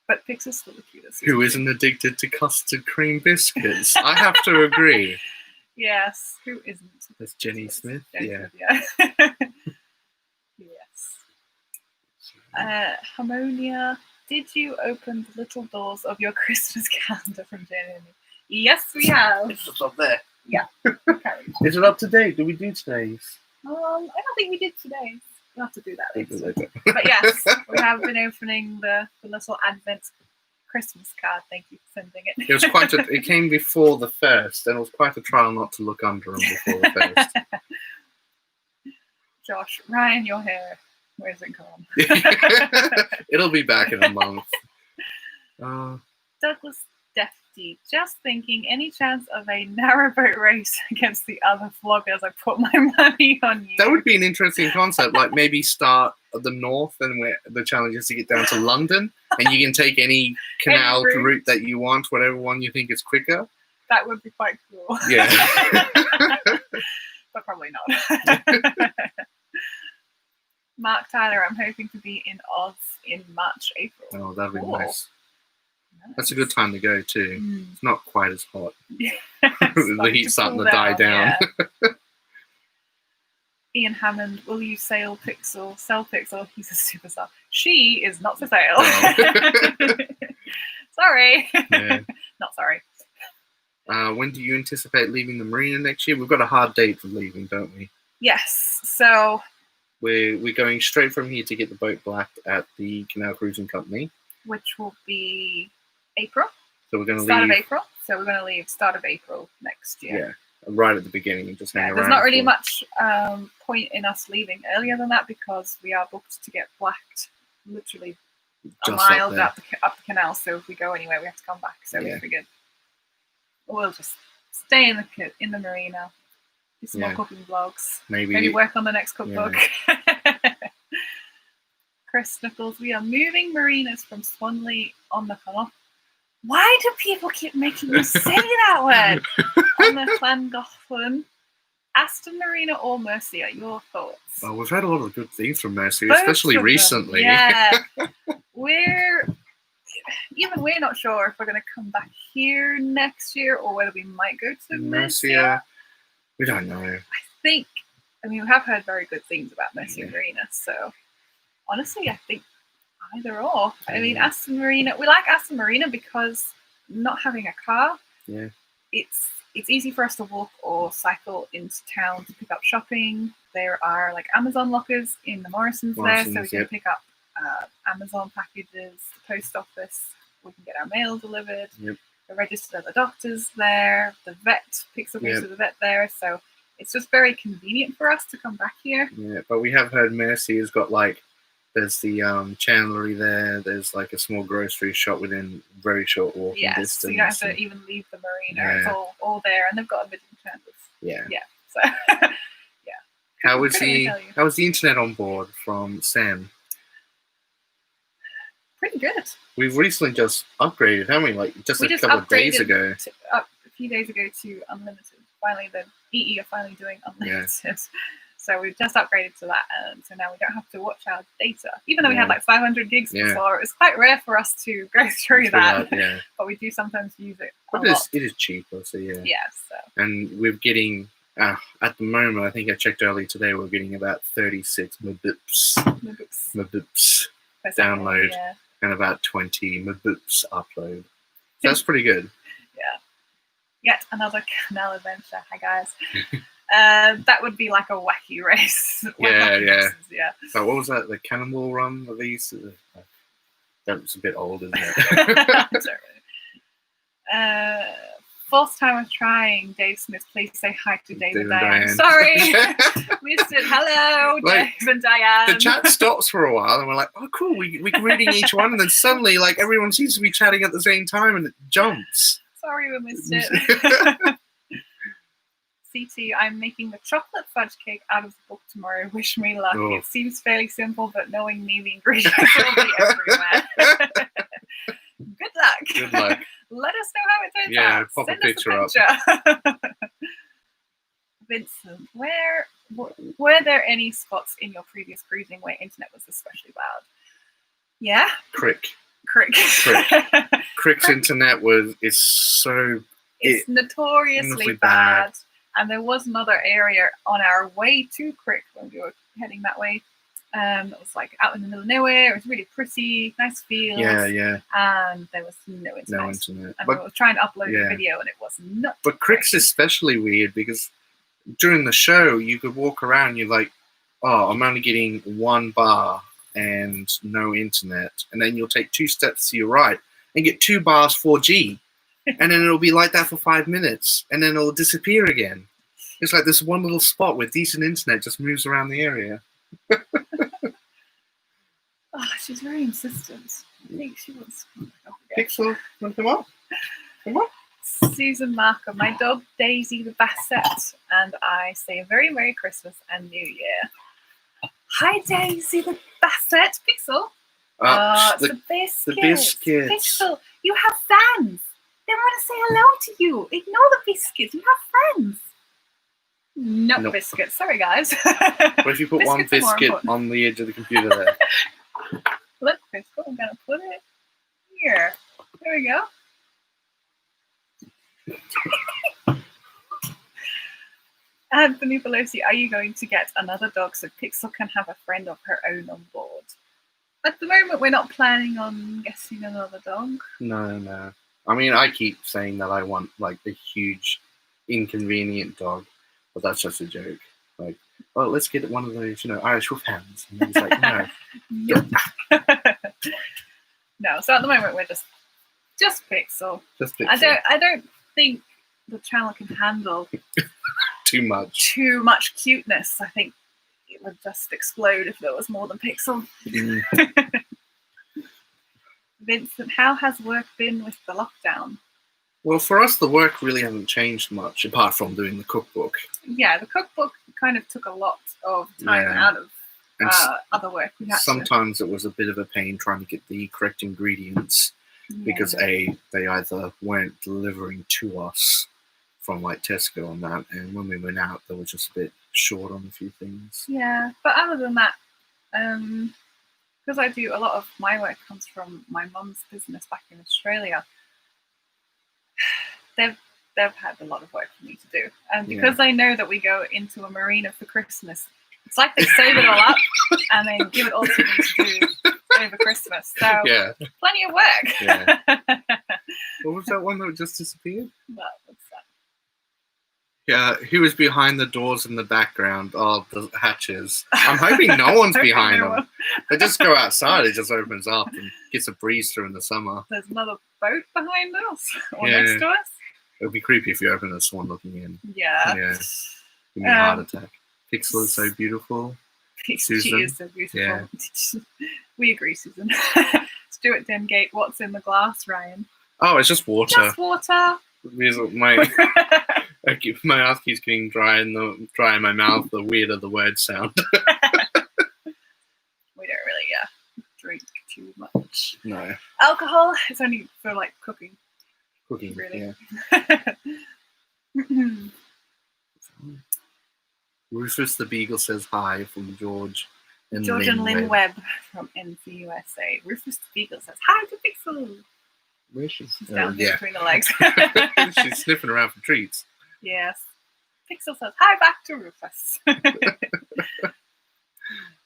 But Pixel's still the cutest. Who isn't addicted to custard cream biscuits? I have to agree. Yes, who isn't? That's Jenny Smith. Yeah. Yes. Harmonia, did you open the little doors of your Christmas calendar from January? Yes, we have. It's just up there. Yeah. Is it up to date? Do we do today's? I don't think we did today's. We'll have to do that later. But yes, we have been opening the little Advent Christmas card. Thank you for sending it. It was quite it came before the first, and it was quite a trial not to look under them before the first. Josh, Ryan, your hair, where's it gone? It'll be back in a month. Douglas Defty, just thinking, any chance of a narrowboat race against the other vloggers? I put my money on you. That would be an interesting concept. Like maybe start at the north, and where the challenge is to get down to London, and you can take any canal route that you want, whatever one you think is quicker. That would be quite cool. Yeah. But probably not. Mark Tyler, I'm hoping to be in Oz in March, April. Oh, that'd be nice. That's a good time to go too. It's not quite as hot. Yeah. The heat's starting to die down. Yeah. Ian Hammond, will you sell Pixel? He's a superstar. She is not for sale. Oh. Sorry. Yeah. Not sorry. When do you anticipate leaving the Marina next year? We've got a hard date for leaving, don't we? Yes. So we're going straight from here to get the boat blacked at the Canal Cruising Company, which will be April. So we're going to start of April. So we're going to leave start of April next year. Yeah, right at the beginning and just hang around. There's not really much point in us leaving earlier than that because we are booked to get blacked literally a mile up the canal. So if we go anywhere, we have to come back. So we figured we'll just stay in the marina, do some more cooking vlogs, maybe work on the next cookbook. Yeah. Chris Nichols, we are moving marinas from Swanley on the Connaught. Why do people keep making me say that word? On the Llangollen, Aston Marina or Mercia? Your thoughts? Well, we've had a lot of good things from Mercia, especially recently. Yeah. We're not sure if we're going to come back here next year or whether we might go to Mercia. We don't know. We have heard very good things about Mercia Marina, so honestly, I think either or. I mean, Aston Marina, we like Aston Marina because not having a car, it's easy for us to walk or cycle into town to pick up shopping. There are like Amazon lockers in the Morrisons there, so we can pick up Amazon packages, the post office, we can get our mail delivered. We're registered at the doctor's there, the vet picks up to the vet there, so it's just very convenient for us to come back here. Yeah, but we have heard Mercia's got there's the chandlery there. There's like a small grocery shop within very short walking distance. So you don't have to even leave the marina. It's all there, and they've got a bit of chandlers. Yeah. Yeah. So How was the internet on board from Sam? Pretty good. We've recently just upgraded, haven't we? Like just a couple of days ago. A few days ago to unlimited. Finally, the EE are finally doing unlimited. So we've just upgraded to that, and so now we don't have to watch our data. Even though we had like 500 gigs before, it's quite rare for us to go through that. But we do sometimes use it a lot. It is cheaper, so yeah. Yeah. So. And we're getting, at the moment, I think I checked earlier today, we're getting about 36 mbps download and about 20 mbps upload. So that's pretty good. Yeah. Yet another canal adventure. Hi, guys. That would be like a wacky race. Yeah. So what was that? The Cannonball Run of these? That's a bit old, isn't it? Fourth time of trying. Dave Smith, please say hi to Dave and Diane. Sorry, missed it. Hello, Dave and Diane. The chat stops for a while, and we're like, "Oh, cool, we're reading each one," and then suddenly, like, everyone seems to be chatting at the same time, and it jumps. Sorry, we missed it. CT, I'm making the chocolate fudge cake out of the book tomorrow. Wish me luck. Oh. It seems fairly simple, but knowing me, the ingredients will be everywhere. Good luck. Good luck. Let us know how it turns out. Yeah, pop a picture up. Vincent, were there any spots in your previous cruising where internet was especially bad? Yeah? Crick. Crick's internet is so... It's notoriously bad. And there was another area on our way to Crick when we were heading that way. It was like out in the middle of nowhere. It was really pretty, nice fields. Yeah. And there was no internet. And we were trying to upload a video, and it was not. But Crick's especially weird because during the show, you could walk around. You're like, "Oh, I'm only getting 1 bar and no internet," and then you'll take 2 steps to your right and get 2 bars 4G. And then it'll be like that for 5 minutes, and then it'll disappear again. It's like this one little spot with decent internet just moves around the area. Oh, she's very insistent. I think she wants. Pixel, want to come on? Come on. Susan Markham, my dog Daisy the Basset, and I say a very Merry Christmas and New Year. Hi, Daisy the Basset. Pixel. It's the biscuits. The biscuits. Pixel, you have fans. They want to say hello to you. Ignore the biscuits. You have friends. Nope. Biscuits. Sorry, guys. What if you put one biscuit on the edge of the computer there? Look, Pixel, I'm going to put it here. There we go. Anthony Pelosi, are you going to get another dog so Pixel can have a friend of her own on board? At the moment, we're not planning on getting another dog. No. I mean, I keep saying that I want, like, a huge, inconvenient dog, but that's just a joke. Like, oh, let's get one of those, Irish Wolfhounds. And he's like, no. No, so at the moment, we're just Pixel. Just Pixel. I don't think the channel can handle too much cuteness. I think it would just explode if there was more than Pixel. Vincent, how has work been with the lockdown? Well, for us, the work really hasn't changed much, apart from doing the cookbook. Yeah, the cookbook kind of took a lot of time out of other work. Sometimes it was a bit of a pain trying to get the correct ingredients because they either weren't delivering to us from like Tesco on that, and when we went out, they were just a bit short on a few things. Yeah, but other than that, because I do a lot of my work comes from my mum's business back in Australia. They've had a lot of work for me to do, and because I know that we go into a marina for Christmas, it's like they save it all up and then give it all to me to do over Christmas. So plenty of work. Yeah. What was that one that just disappeared? What's that? Yeah, who was behind the doors in the background? Oh, the hatches. I'm hoping no one's behind them. They just go outside, it just opens up and gets a breeze through in the summer. There's another boat behind us or next to us. It would be creepy if you opened a swan looking in. Yeah. Give me a heart attack. Pixel is so beautiful. She is so beautiful. Yeah. We agree, Susan. Stuart Dengate, what's in the glass, Ryan? Oh, it's just water. Just water. My mouth keeps getting dry in my mouth, the weirder the words sound. We don't really drink too much. No. Alcohol is only for like cooking. Cooking, really. Yeah. Rufus the Beagle says hi from George and Lynn Webb from NCUSA. Rufus the Beagle says hi to Pixel. Where is she? She's down here between the legs. She's sniffing around for treats. Yes. Pixel says hi back to Rufus.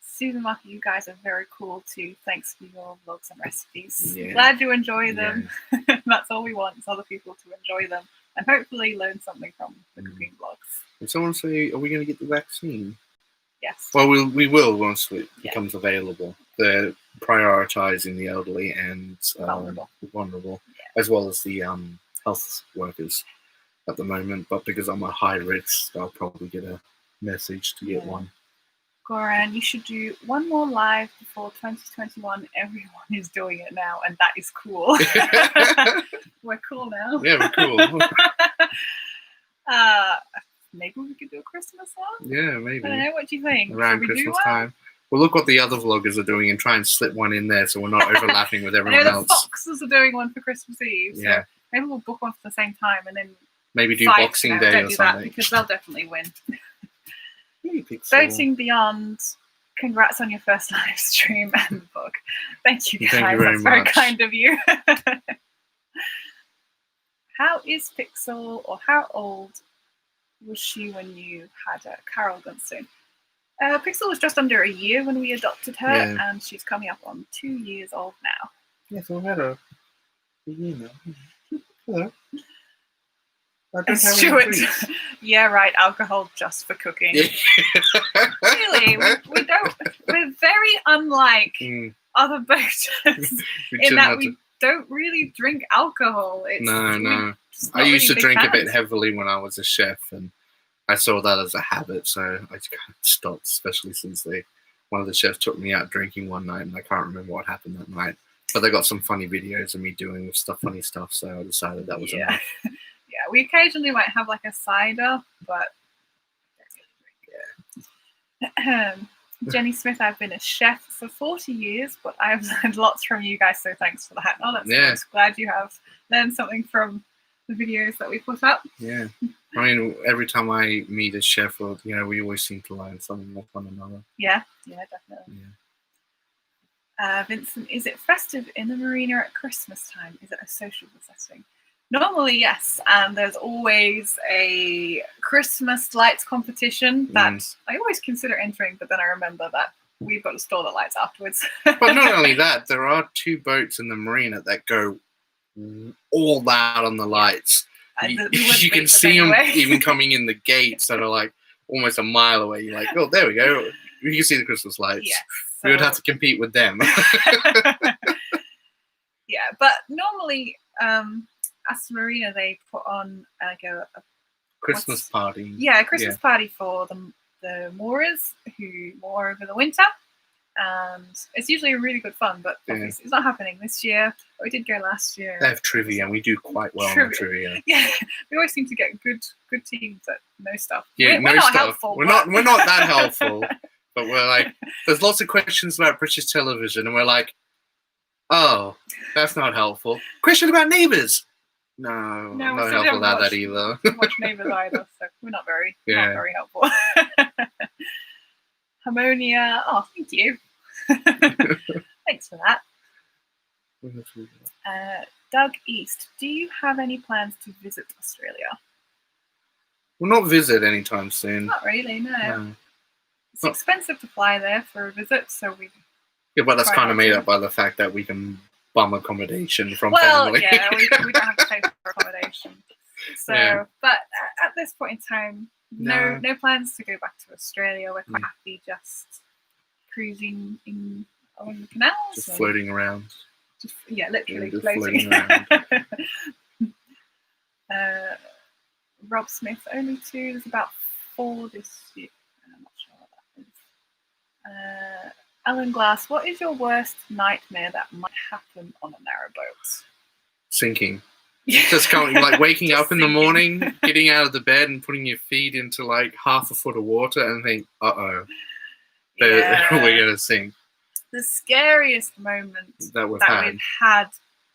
Susan Markey, you guys are very cool too. Thanks for your vlogs and recipes. Yeah. Glad you enjoy them. Yeah. That's all we want, is other people to enjoy them and hopefully learn something from the cooking vlogs. Did someone say, are we going to get the vaccine? Yes. Well, we will once it becomes available. They're prioritising the elderly and vulnerable as well as the health workers at the moment. But because I'm a high risk, I'll probably get a message to get one. Goran, you should do one more live before 2021. Everyone is doing it now, and that is cool. We're cool now. Yeah, we're cool. Maybe we could do a Christmas one? Yeah, maybe. I don't know, what do you think? Around Christmas time. Well, look what the other vloggers are doing and try and slip one in there so we're not overlapping with everyone else. The Foxes are doing one for Christmas Eve. So yeah. Maybe we'll book one for the same time and then maybe do Boxing Day or something. That because they'll definitely win. Voting Beyond, congrats on your first live stream and the book. Thank you guys. Thank you very much. Very kind of you. How is Pixel, or how old was she when you had her? Carol Gunstone. Pixel was just under a year when we adopted her, and she's coming up on 2 years old now. Yeah, so I had a year now. Hello. Stuart. Yeah, right. Alcohol just for cooking. Really, we don't. We're very unlike other boaters in that we don't really drink alcohol. No. I used to drink a bit heavily when I was a chef, and I saw that as a habit, so I just kind of stopped. Especially since one of the chefs took me out drinking one night, and I can't remember what happened that night. But they got some funny videos of me doing funny stuff, so I decided that was enough. Yeah, we occasionally might have like a cider, but Jenny Smith, I've been a chef for 40 years, but I've learned lots from you guys, so thanks for that. Oh, that's nice. Glad you have learned something from the videos that we put up. Yeah. I mean, every time I meet a chef, or we always seem to learn something with one another. Yeah, definitely. Yeah. Vincent, is it festive in the marina at Christmas time? Is it a social setting? Normally, yes, and there's always a Christmas lights competition that I always consider entering, but then I remember that we've got to store the lights afterwards. But not only that, there are 2 boats in the marina that go all out on the lights. You can see them even coming in the gates that are like almost a mile away. You're like, oh, there we go. You can see the Christmas lights. Yes, we would have to compete with them. Yeah, but normally... Aston Marina, they put on like a Christmas party. Yeah, a Christmas party for the moorers who moor over the winter, and it's usually really good fun. But obviously, it's not happening this year. But we did go last year. They have trivia, and we do quite well on trivia. Yeah, we always seem to get good teams that know stuff. Yeah, we're not helpful. We're not that helpful, but we're like, there's lots of questions about British television, and we're like, oh, that's not helpful. Question about Neighbours. No, not helpful about that either. Watch Neighbours either, so we're not very helpful. Harmonia, oh, thank you. Thanks for that. Doug East, do you have any plans to visit Australia? We'll not visit anytime soon. Not really, no. It's expensive to fly there for a visit, so we... Yeah, but that's kind of made up by the fact that we can bum accommodation from family. Well, yeah, we don't have to pay for accommodation. So, but at this point in time, no plans to go back to Australia. We're quite happy just cruising along the canals. Just floating around. Literally just floating around. Rob Smith, only 2. There's about 4 this year. I'm not sure what that is. Alan Glass, what is your worst nightmare that might happen on a narrowboat? Sinking. Just like waking up in the morning, getting out of the bed and putting your feet into like half a foot of water and think, we're going to sink. The scariest moment that we've had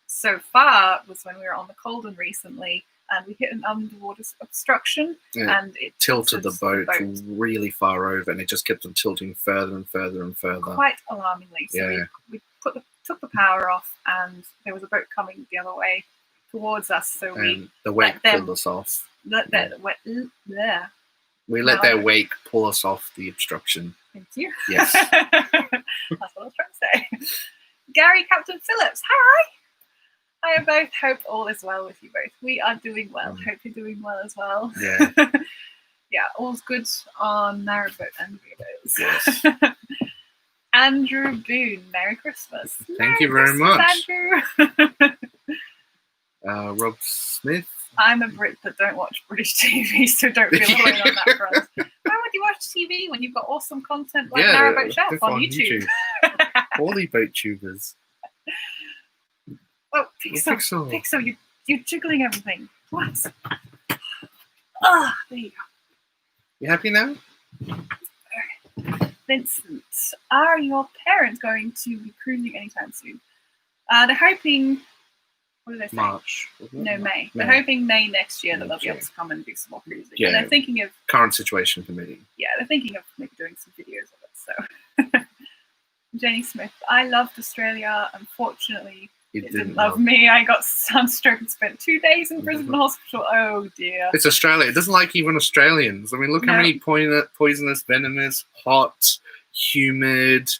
so far was when we were on the Colden recently, and we hit an underwater obstruction, and it tilted the boat really far over, and it just kept on tilting further and further and further. Quite alarmingly. So we took the power off, and there was a boat coming the other way towards us. So the wake pulled us off. We let their wake pull us off the obstruction. Thank you. Yes. That's what I was trying to say. Gary, Captain Phillips, hi! I both hope all is well with you both. We are doing well. Hope you're doing well as well. Yeah. Yeah, all's good on Narrowboat and Anodes. Yes. Andrew Boone, Merry Christmas. Thank you very much. Andrew. Rob Smith. I'm a Brit that don't watch British TV, so don't feel alone on that front. Why would you watch TV when you've got awesome content like Narrowboat Chef on YouTube? All the boat tubers. Oh, Pixel, you're jiggling everything. What? Ah, there you go. You happy now? Vincent, are your parents going to be cruising anytime soon? They're hoping. What did they say? March. No, May. They're hoping May next year that they'll be able to come and do some more cruising. Yeah. And they're thinking of current situation committee. Yeah, they're thinking of maybe doing some videos of it. So, Jenny Smith, I loved Australia. Unfortunately, it didn't love me. I got sunstroke and spent 2 days in Brisbane hospital. Oh dear. It's Australia. It doesn't like even Australians. I mean, look how many poisonous, venomous, hot, humid.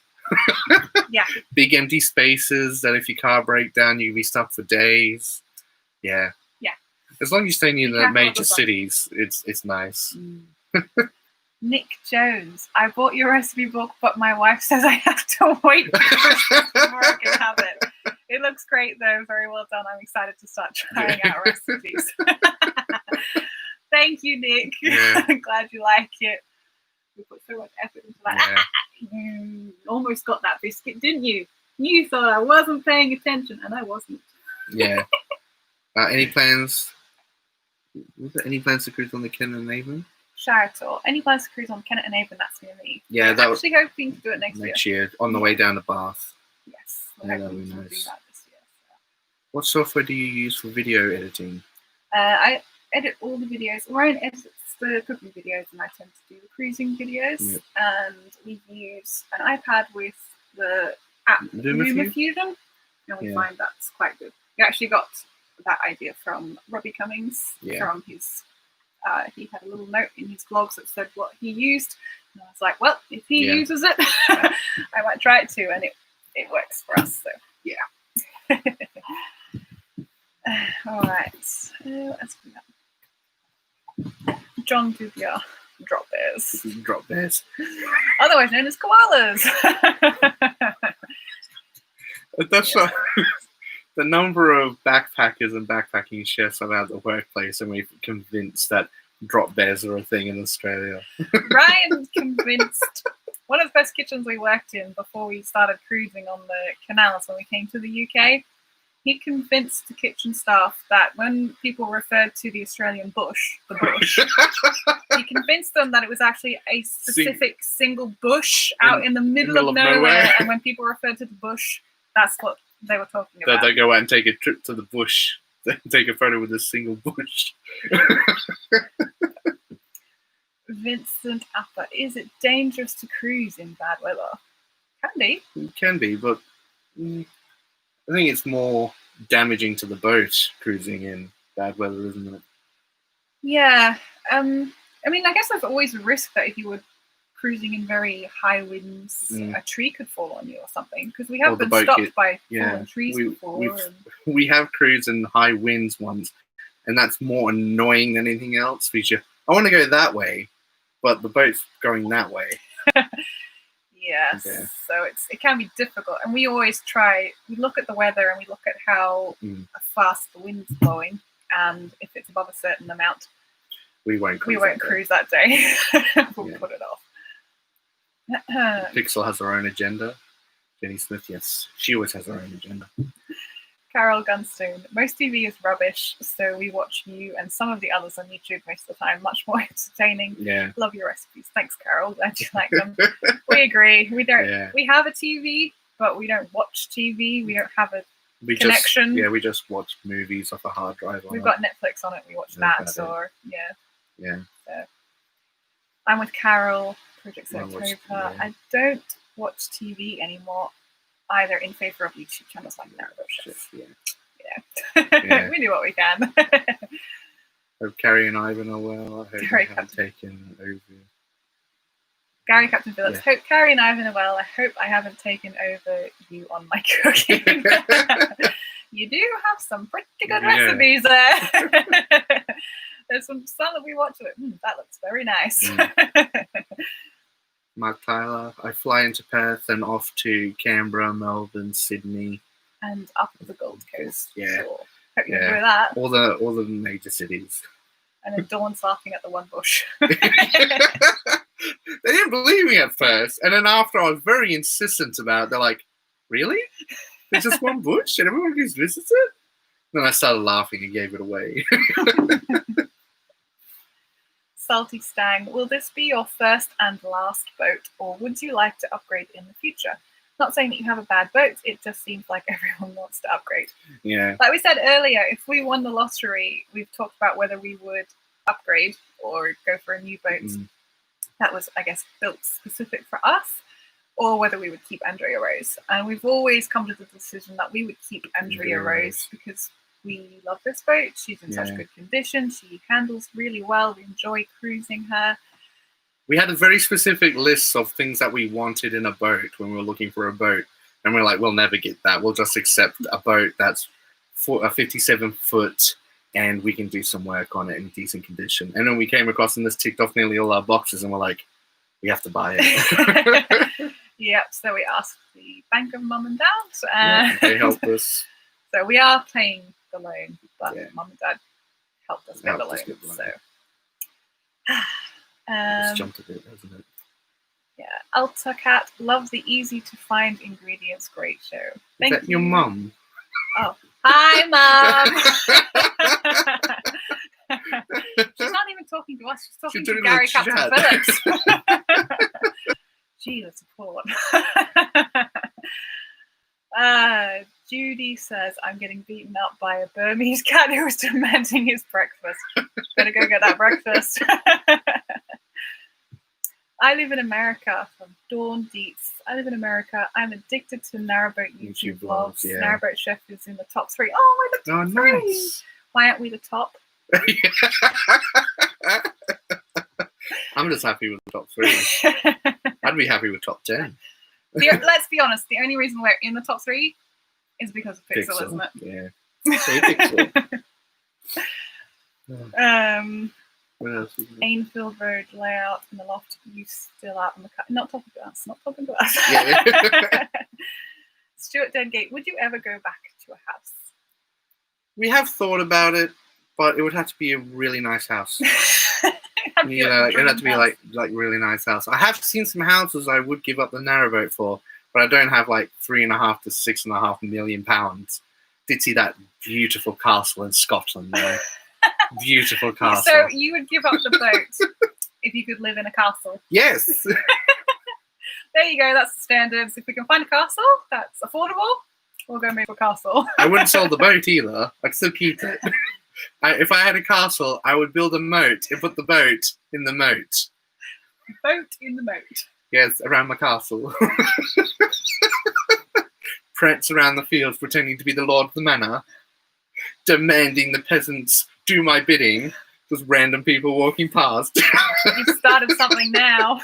Yeah. Big empty spaces that if your car breaks down, you'll be stuck for days. Yeah. Yeah. As long as you stay near the major cities, it's nice. Nick Jones, I bought your recipe book, but my wife says I have to wait for Christmas before I can have it. It looks great though. Very well done. I'm excited to start trying out recipes. Thank you, Nick. Yeah. I'm glad you like it. We put so much effort into that. You almost got that biscuit, didn't you? You thought I wasn't paying attention, and I wasn't. Yeah. Any plans? Any plans to cruise on the Kennet and Avon? Sheraton. Any plans to cruise on Kennet and Avon? That's near me. Yeah, I'm actually hoping to do it next year. On the way down to Bath. Yes. Yeah, that'll be nice. Do that this year, so. What software do you use for video editing? I edit all the videos. Ryan edits the cooking videos, and I tend to do the cruising videos. Yep. And we use an iPad with the app LumaFusion, and we find that's quite good. We actually got that idea from Robbie Cummings. From his, he had a little note in his blogs that said what he used, and I was like, well, if he uses it, I might try it too, and it works for us. So yeah. All right. Let's do that. John Dubier, drop bears. Drop bears. Otherwise known as koalas. That's the number of backpackers and backpacking chefs I've had at the workplace, and we've convinced that drop bears are a thing in Australia. Ryan convinced one of the first kitchens we worked in before we started cruising on the canals when we came to the UK. He convinced the kitchen staff that when people referred to the Australian bush, the bush, he convinced them that it was actually a specific single bush out in the middle of nowhere. And when people referred to the bush, that's what they were talking about. They go out and take a trip to the bush, take a photo with a single bush. Vincent Appa, is it dangerous to cruise in bad weather? Can be. It can be, but I think it's more damaging to the boat cruising in bad weather, isn't it? Yeah. I mean, I guess there's always a risk that if you were cruising in very high winds, a tree could fall on you or something. Because we have been stopped by fallen trees before. We have cruised in high winds once, and that's more annoying than anything else. Because I want to go that way, but the boat's going that way. Yes, so it can be difficult, and we always we look at the weather and we look at how fast the wind's blowing, and if it's above a certain amount, we won't cruise that day. We'll put it off. Pixel has her own agenda. Jenny Smith, yes, she always has her own agenda. Carol Gunstone, most TV is rubbish, so we watch you and some of the others on YouTube most of the time. Much more entertaining. Yeah. Love your recipes. Thanks, Carol. Glad you like them. We agree. We don't. We have a TV, but we don't watch TV. We don't have a connection. We just watch movies off a hard drive. We've got Netflix on it. We watch that, or yeah. So I'm with Carol. Project October. I don't watch TV anymore, either in favor of YouTube channels like Narrowboats. Yeah. We do what we can. Hope Carrie and Ivan are well. I hope they haven't taken over. Gary Captain Phillips. Hope Carrie and Ivan are well. I hope I haven't taken over you on my cooking. You do have some pretty good recipes there. There's some that we watch. That looks very nice. Mark Tyler. I fly into Perth and off to Canberra, Melbourne, Sydney, and up to the Gold Coast. Yeah. Hope you enjoy that. All the major cities. And then Dawn's laughing at the one bush. They didn't believe me at first, and then after I was very insistent about it, they're like, "Really? There's just one bush, and everyone goes visits it?" Then I started laughing and gave it away. Salty Stang, will this be your first and last boat, or would you like to upgrade in the future? Not saying that you have a bad boat, it just seems like everyone wants to upgrade. Yeah. Like we said earlier, if we won the lottery, we've talked about whether we would upgrade or go for a new boat that was, I guess, built specific for us, or whether we would keep Andrea Rose. And we've always come to the decision that we would keep Andrea Rose because we love this boat. She's in such good condition. She handles really well. We enjoy cruising her. We had a very specific list of things that we wanted in a boat when we were looking for a boat. And we're like, we'll never get that. We'll just accept a boat that's a 57-foot and we can do some work on it in decent condition. And then we came across and this ticked off nearly all our boxes and we're like, we have to buy it. Yep, so we asked the Bank of Mum and Dad. They helped us. So we are paying the loan, but Mum and Dad helped us get the loan. So. It's jumped a bit, hasn't it? Yeah, Alta Cat, love the easy to find ingredients. Great show. Thank you. Is that your mum? Oh, hi, Mum. She's not even talking to us. She's talking to Gary Captain Phillips. Gee, that's a poor one. Judy says, I'm getting beaten up by a Burmese cat who was demanding his breakfast. Better go get that breakfast. I live in America, from Dawn Dietz. I live in America. I'm addicted to Narrowboat YouTube vlogs. Narrowboat Chef is in the top 3. Oh, we're the top 3. Nice. Why aren't we the top? I'm just happy with the top 3. I'd be happy with top 10. Let's be honest. The only reason we're in the top 3 is because of Pixel, isn't it? Yeah. Pixel. What else is Ainfield Road layout in the loft. You still out on the cut. Not talking to us. Not talking to us. Yeah. Stuart Dengate, would you ever go back to a house? We have thought about it, but it would have to be a really nice house. It'd have to be like really nice house. I have seen some houses I would give up the Narrowboat for, but I don't have like £3.5 to £6.5 million. Did see that beautiful castle in Scotland though. Beautiful castle. So you would give up the boat if you could live in a castle? Yes. There you go. That's the standards. If we can find a castle that's affordable, we'll go move a castle. I wouldn't sell the boat either. I'd still keep it. If I had a castle, I would build a moat and put the boat in the moat. Boat in the moat. Yes, around my castle. Prance around the fields pretending to be the lord of the manor, demanding the peasants do my bidding. Just random people walking past. You've started something now.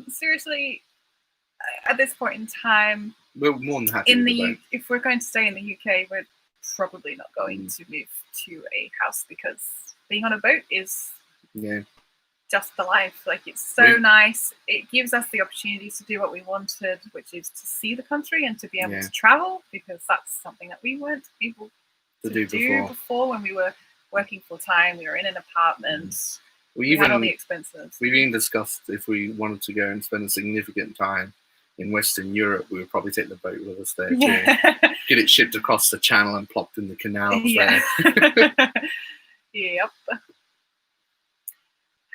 Seriously, at this point in time, we're more than happy if we're going to stay in the UK, we're probably not going to move to a house because being on a boat is just the life. Like, it's so nice. It gives us the opportunities to do what we wanted, which is to see the country and to be able to travel, because that's something that we weren't able to do before when we were working full time. We were in an apartment. We had all the expenses. We've even discussed if we wanted to go and spend a significant time in Western Europe, we would probably take the boat with us there too. Get it shipped across the channel and plopped in the canals there. Yep.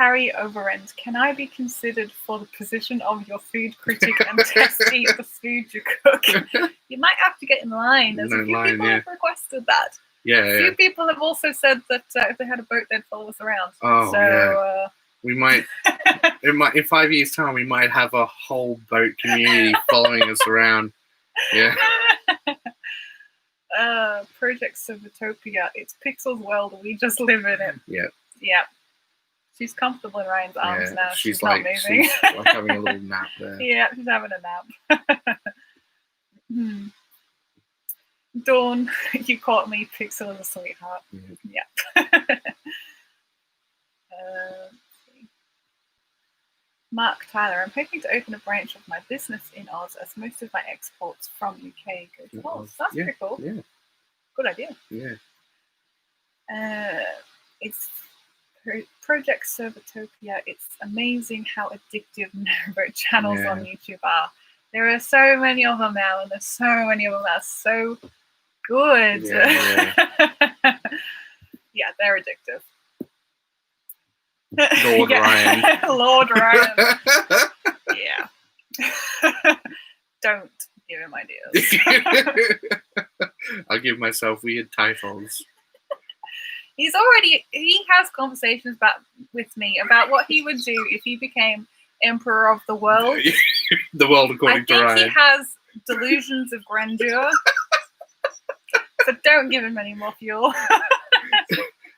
Harry Overend, can I be considered for the position of your food critic and test eat the food you cook? You might have to get in line. There's a few people who've requested that. A few people have also said that if they had a boat, they'd follow us around. We might, in 5 years' time, we might have a whole boat community following us around. Yeah. Project Civiltopia. It's Pixel's world. We just live in it. Yeah. She's comfortable in Ryan's arms now. She's not moving. She's like having a little nap there. Yeah, she's having a nap. Dawn, you caught me. Pixel is a sweetheart. Yeah. Mark Tyler, I'm hoping to open a branch of my business in Oz as most of my exports from UK go to Oz. That's pretty cool. Yeah. Good idea. Yeah. It's Project Servertopia. It's amazing how addictive Narrowboat channels on YouTube are. There are so many of them now, and there's so many of them that are so good. Yeah, they're addictive. Lord Ryan. Lord Ryan. Yeah. Don't give him ideas. I'll give myself weird titles. He has conversations with me about what he would do if he became Emperor of the world. The world according to Ryan. I think he has delusions of grandeur. So don't give him any more fuel.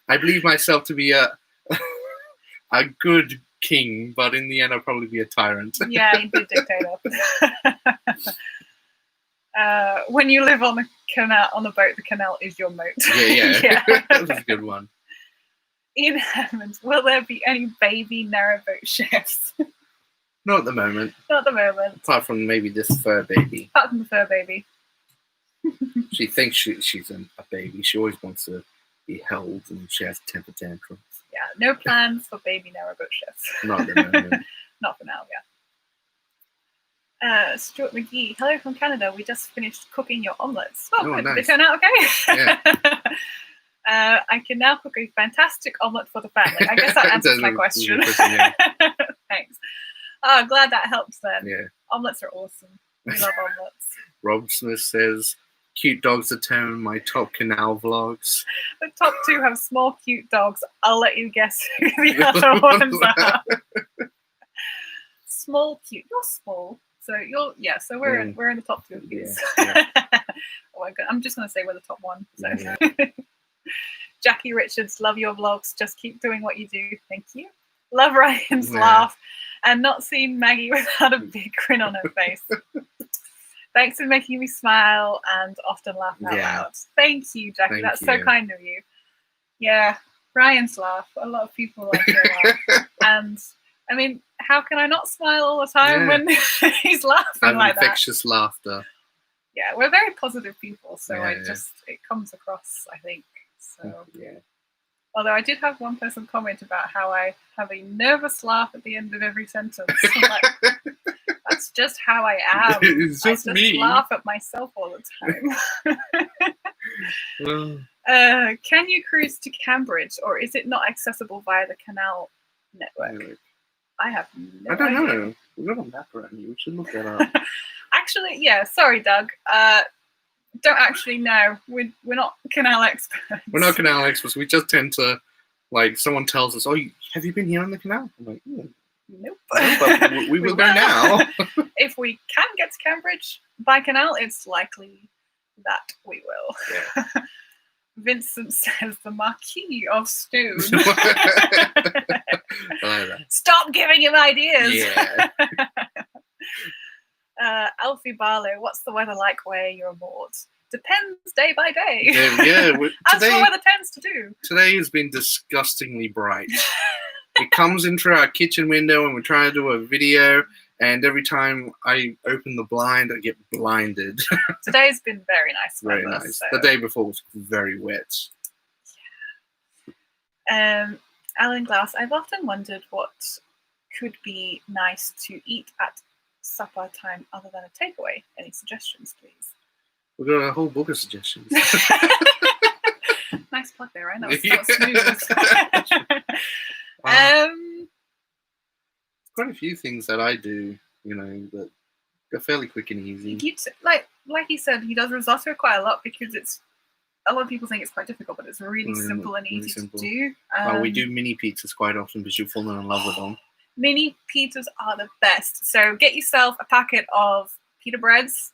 I believe myself to be a good king, but in the end I'll probably be a tyrant. Yeah, he'd be a dictator. When you live on the canal, on the boat, the canal is your moat. Yeah. That's a good one. Ian Hammond, will there be any baby narrowboat chefs? Not at the moment. Not at the moment. Apart from maybe this fur baby. Apart from the fur baby. She thinks she's a baby. She always wants to be held, and she has temper tantrums. Yeah, no plans for baby narrowboat chefs. Not at the moment. Not for now, Stuart McGee, hello from Canada. We just finished cooking your omelets. Oh, good. Nice. Did they turn out okay? Yeah. I can now cook a fantastic omelet for the family. I guess that answers my question. Thanks. Oh, glad that helps then. Yeah. Omelets are awesome. We love omelets. Rob Smith says, cute dogs determine my top canal vlogs. The top two have small, cute dogs. I'll let you guess who the other ones are. Small, cute. You're small. So so we're in the top two of these. Yeah. Oh my god, I'm just gonna say we're the top one. So. Yeah. Jackie Richards, love your vlogs. Just keep doing what you do. Thank you. Love Ryan's laugh and not seeing Maggie without a big grin on her face. Thanks for making me smile and often laugh out loud. Thank you, Jackie. That's so kind of you. Yeah, Ryan's laugh. A lot of people like your laugh. And I mean, how can I not smile all the time when he's laughing like that? Infectious laughter. Yeah, we're very positive people, so it comes across, I think. So although I did have one person comment about how I have a nervous laugh at the end of every sentence. Like, that's just how I am. It's just me. Laugh at myself all the time. Can you cruise to Cambridge, or is it not accessible via the canal network? I have no idea. I don't know. We've got a map around you. We should look that up. Actually, sorry, Doug. Don't actually know. We're not canal experts. We're not canal experts. We just tend to, like, someone tells us, "Oh, have you been here on the canal?" I'm like, nope. No, but we will go now. If we can get to Cambridge by canal, it's likely that we will. Yeah. Vincent says the Marquis of Stone. Stop giving him ideas. Yeah. Alfie Barlow, what's the weather like where you're moored? Depends day by day. As the weather tends to do. Today has been disgustingly bright. It comes in through our kitchen window and we're trying to do a video, and every time I open the blind, I get blinded. Today's been very nice weather. Very nice. So. The day before was very wet. Yeah. Alan Glass, I've often wondered what could be nice to eat at supper time other than a takeaway. Any suggestions, please? We've got a whole book of suggestions. Nice plug there, right? That was smooth. quite a few things that I do, that are fairly quick and easy. Like he said, he does risotto quite a lot because it's. A lot of people think it's quite difficult, but it's really simple and easy to do. We do mini pizzas quite often because you'll fall in love with them. Mini pizzas are the best. So get yourself a packet of pita breads,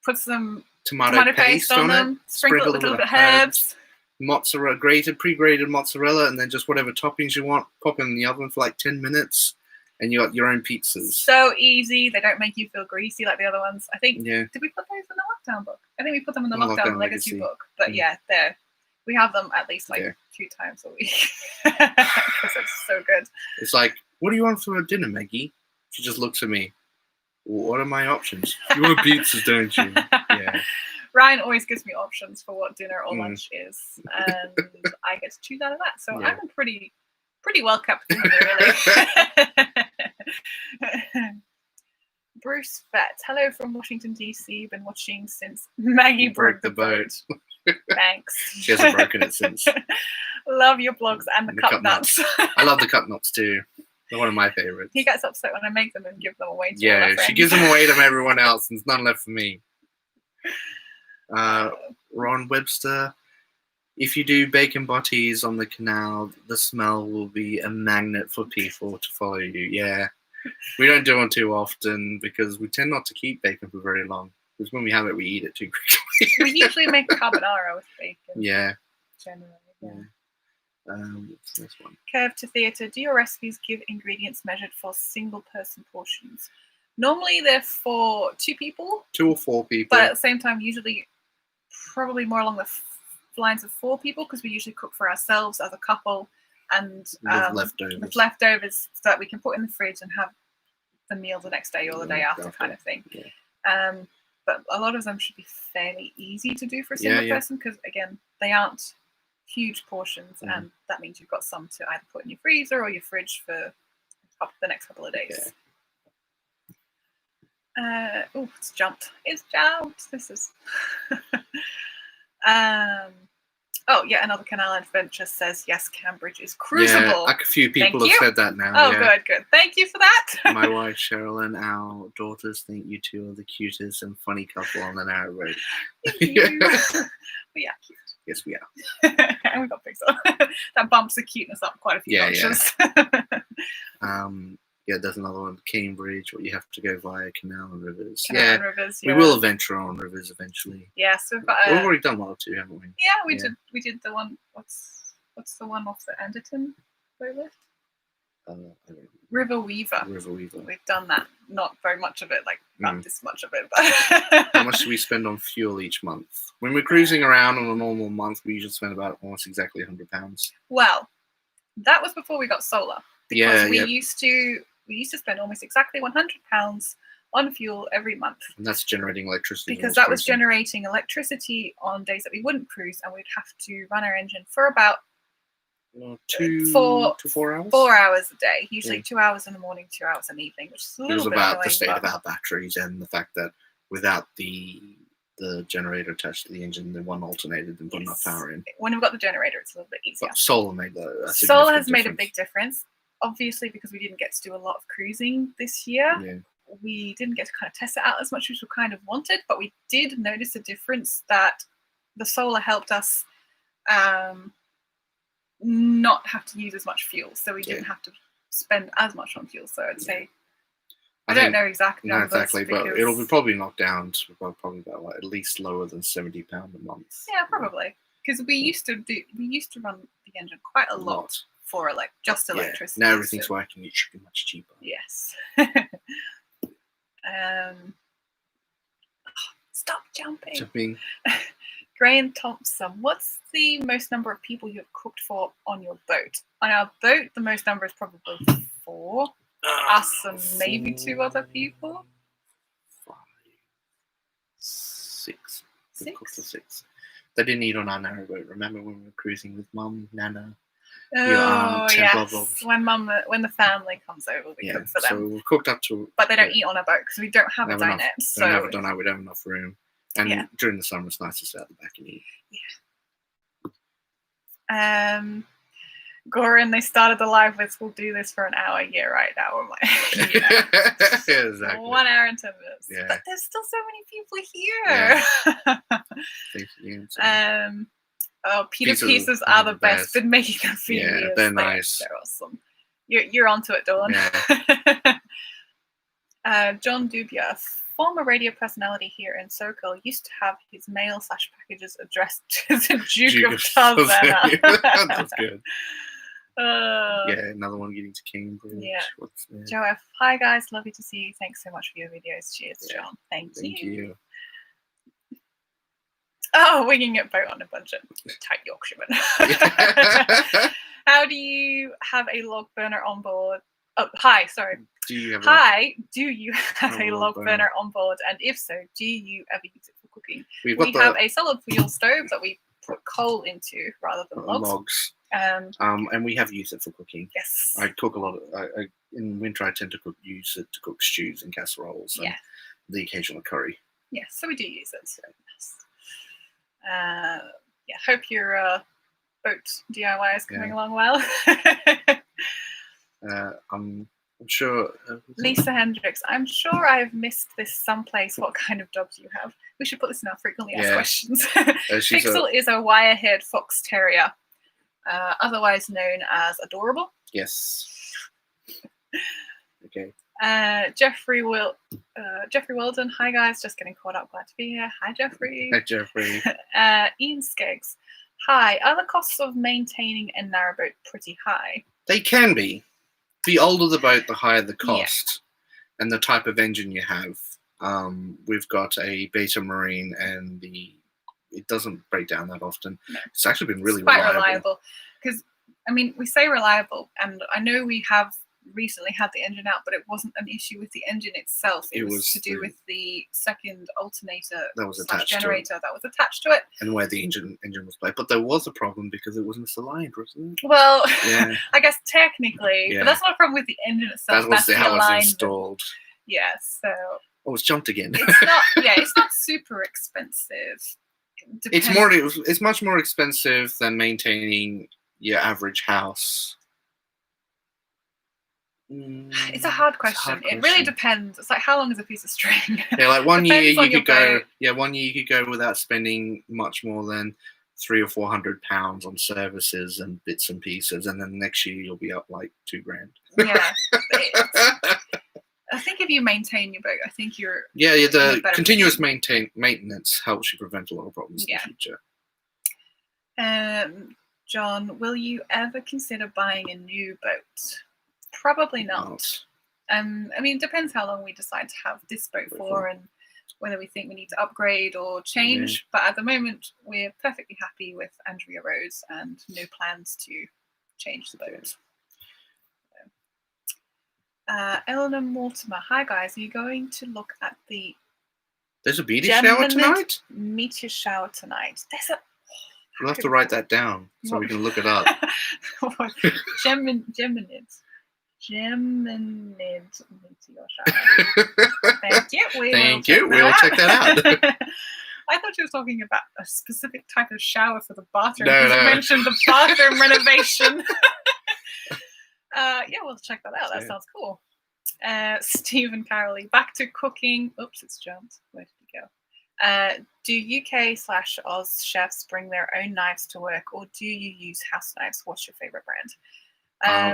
put some tomato paste on them, sprinkle it with a little bit of herbs. Mozzarella, pre-grated mozzarella, and then just whatever toppings you want, pop in the oven for like 10 minutes, and you got your own pizzas. So easy. They don't make you feel greasy like the other ones. I think, did we put those in the lockdown book? I think we put them in the lockdown legacy book. But we have them at least 2 times a week because it's so good. It's like, what do you want for dinner, Maggie? She just looks at me. What are my options? You want pizzas, don't you? Yeah. Ryan always gives me options for what dinner or lunch is, and I get to choose out of that. So I'm a pretty well kept family, really. Bruce Fett, hello from Washington DC. Been watching since Maggie broke the boat. Thanks. She hasn't broken it since. Love your blogs and the cup nuts. I love the cup nuts too. They're one of my favorites. He gets upset when I make them and give them away to all my friends. She gives them away to everyone else, and there's none left for me. Ron Webster, if you do bacon butties on the canal, the smell will be a magnet for people to follow you. Yeah. We don't do them too often because we tend not to keep bacon for very long. Because when we have it, we eat it too quickly. We usually make carbonara with bacon. Yeah. Generally, what's this one? Curve to Theatre, do your recipes give ingredients measured for single-person portions? Normally they're for 2 people. 2 or 4 people. But at the same time, usually probably more along the lines of 4 people because we usually cook for ourselves as a couple and with leftovers so that we can put in the fridge and have the meal the next day or the day after kind of thing. Yeah. But a lot of them should be fairly easy to do for a single person because, again, they aren't huge portions and that means you've got some to either put in your freezer or your fridge for the next couple of days. It's jumped. This is another Canal Adventure says yes, Cambridge is cruisable. A few people have said that now. Oh, good. Thank you for that. My wife Cheryl and our daughters think you two are the cutest and funny couple on the Narrowboat. We are cute. Yes, we are. And we got pixel. That bumps the cuteness up quite a few notches. There's another one, Cambridge, where you have to go via canal and rivers. Rivers, we will venture on rivers eventually. Yes, we've already done 1 or 2, haven't we? Yeah, we did. We did the one. What's the one off the Anderton boat River Weaver. We've done that. Not very much of it, not this much of it. But how much do we spend on fuel each month? When we're cruising around on a normal month, we usually spend about almost exactly £100. Well, that was before we got solar. Because we used to spend almost exactly £100 on fuel every month. And that's generating electricity. Because that was generating electricity on days that we wouldn't cruise, and we'd have to run our engine for about 2 to 4 hours? 4 hours a day. Usually 2 hours in the morning, 2 hours in the evening, which is a little bit annoying. It was about the state of our batteries and the fact that without the generator attached to the engine, the one alternated and put enough power in. When we've got the generator, it's a little bit easier. But solar made made a big difference. Obviously, because we didn't get to do a lot of cruising this year, we didn't get to kind of test it out as much as we kind of wanted, but we did notice a difference that the solar helped us not have to use as much fuel, so we didn't have to spend as much on fuel. So I'd say I don't know exactly numbers. Not exactly, but it'll be probably knocked down to probably about at least lower than £70 a month. Yeah, probably, because we used to run the engine quite a lot. For just electricity. Now everything's working, it should be much cheaper. Yes. Stop jumping. Graham Thompson, what's the most number of people you have cooked for on your boat? On our boat, the most number is probably 4. Us and maybe 2 other people. 5, 6. We cooked for 6. They didn't eat on our Narrowboat. Remember when we were cruising with Mum, Nana? Oh yes, when the family comes over, we cook for them. So we've cooked up to. But they don't eat on a boat because we don't have a dinette. We don't have enough room, and during the summer it's nice to sit out the back and eat. Yeah. Goran, they started the live with, we'll do this for an hour. Yeah, right now. I'm like, Exactly. 1 hour and 10 minutes. Yeah. But there's still so many people here. Pieces are the best. Been making them for years. They're nice. They're awesome. You're onto it, Dawn. Yeah. John Dubia, former radio personality here in Circle, used to have his mail/packages addressed to the Duke of Tarzana. That's good. Another one getting to Cambridge. Yeah. Joe F. Hi guys, lovely to see you. Thanks so much for your videos. Cheers, John. Thank you. Oh, winging it boat on a budget. Tight Yorkshireman. How do you have a log burner on board? Oh, hi, sorry. Do you have a log burner on board? And if so, do you ever use it for cooking? We have a solid fuel stove that we put coal into rather than logs. And we have used it for cooking. Yes. I cook a lot. In winter, I tend to use it to cook stews and casseroles and the occasional curry. Yes, so we do use it. Hope your boat DIY is coming along well. I'm sure. Lisa Hendricks, I'm sure I've missed this someplace. What kind of dogs do you have? We should put this in our frequently asked questions. Pixel is a wire-haired fox terrier, otherwise known as Adorable. Yes. Okay. Jeffrey Weldon, hi guys, just getting caught up, glad to be here. Hi Jeffrey. Hi Jeffrey. Ian Skeggs, hi, are the costs of maintaining a narrowboat pretty high? They can be. The older the boat, the higher the cost, and the type of engine you have. We've got a Beta Marine, and it doesn't break down that often. No. It's actually been really quite reliable. Because we say reliable, and I know we have recently had the engine out, but it wasn't an issue with the engine itself. It was to do with the second alternator that was attached generator that was attached to it, and where the engine was placed. But there was a problem because it wasn't misaligned, wasn't it? Well, I guess technically, but that's not a problem with the engine itself. That's how it's installed. Yeah, so. Oh, it's jumped again. It's not. It's not super expensive. It's much more expensive than maintaining your average house. It's a hard question. It really depends. It's like, how long is a piece of string? Like 1 year you could go. Yeah, 1 year you could go without spending much more than £300 or £400 on services and bits and pieces, and then the next year you'll be up like $2,000. Yeah. I think if you maintain your boat, I think you're. Yeah. The continuous maintenance helps you prevent a lot of problems in the future. John, will you ever consider buying a new boat? Probably not. It depends how long we decide to have this boat for and whether we think we need to upgrade or change. But at the moment, we're perfectly happy with Andrea Rose and no plans to change the boat. Eleanor Mortimer, hi guys, are you going to look at the... There's a meteor shower tonight? Meteor shower tonight. There's a... We'll have to write that down so we can look it up. Geminid meteor shower. Thank you. Thank you. We will check that out. I thought you were talking about a specific type of shower for the bathroom. No. You mentioned the bathroom renovation. We'll check that out. That sounds cool. Stephen Carrolley, back to cooking. Oops, it's jumped. Where did it go? Do UK/Oz chefs bring their own knives to work, or do you use house knives? What's your favorite brand?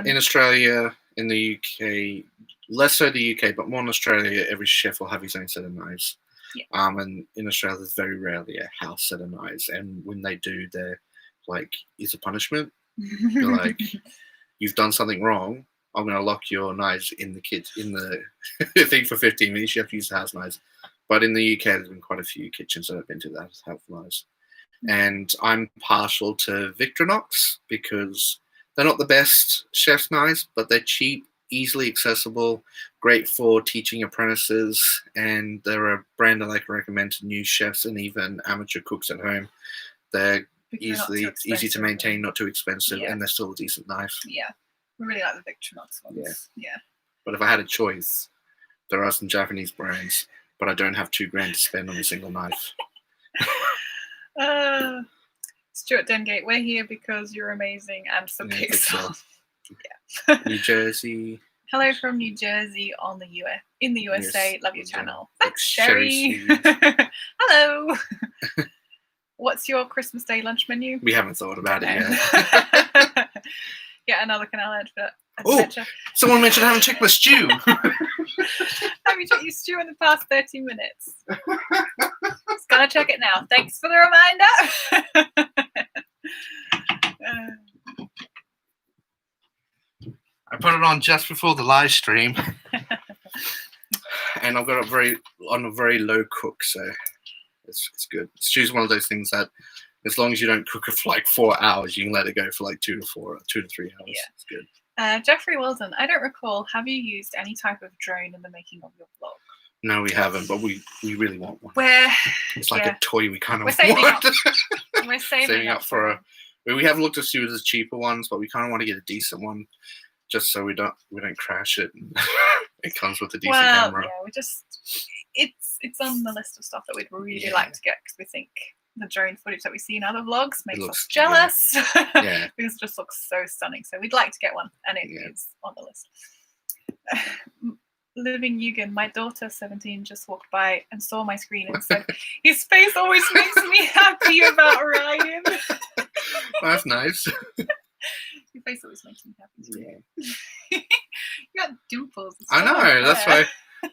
In Australia, in the UK, less so the UK, but more in Australia, every chef will have his own set of knives. Yeah. And in Australia, there's very rarely a house set of knives. And when they do, they're like, it's a punishment. They're like, you've done something wrong. I'm going to lock your knives in the thing for 15 minutes. You have to use the house knives. But in the UK, there's been quite a few kitchens that I've been to that have knives. And I'm partial to Victorinox because they're not the best chef's knives, but they're cheap, easily accessible, great for teaching apprentices, and they're a brand that I can recommend to new chefs and even amateur cooks at home. They're easy to maintain, not too expensive, and they're still a decent knife. Yeah, we really like the Victorinox ones. Yeah. But if I had a choice, there are some Japanese brands, but I don't have $2,000 to spend on a single knife. Stuart Dengate, we're here because you're amazing and for Pixel. Yeah. New Jersey. Hello from New Jersey in the USA. Love your channel. Thanks, Sherry. Hello. What's your Christmas Day lunch menu? We haven't thought about it yet. Yeah, another canal advert. Oh, someone mentioned I haven't checked my stew. Have you checked your stew in the past 30 minutes? Just gonna check it now. Thanks for the reminder. I put it on just before the live stream, and I've got it on a very low cook, so it's good. Stew's one of those things that, as long as you don't cook it for like 4 hours, you can let it go for like 2 to 3 hours. Yeah. It's good. Jeffrey Wilson, I don't recall. Have you used any type of drone in the making of your vlog? No, we haven't, but we really want one. It's like a toy we kind of want. We're saving up for a. We have looked at few of the cheaper ones, but we kind of want to get a decent one, just so we don't crash it. It comes with a decent camera. Yeah, it's on the list of stuff that we'd really like to get, because we think the drone footage that we see in other vlogs makes us jealous. Yeah. Because it just looks so stunning. So we'd like to get one, and it is on the list. Living Yugen, my daughter 17 just walked by and saw my screen and said, "His face always makes me happy about Ryan." That's nice. Your face always makes me happy. Yeah. You got dimples. I know.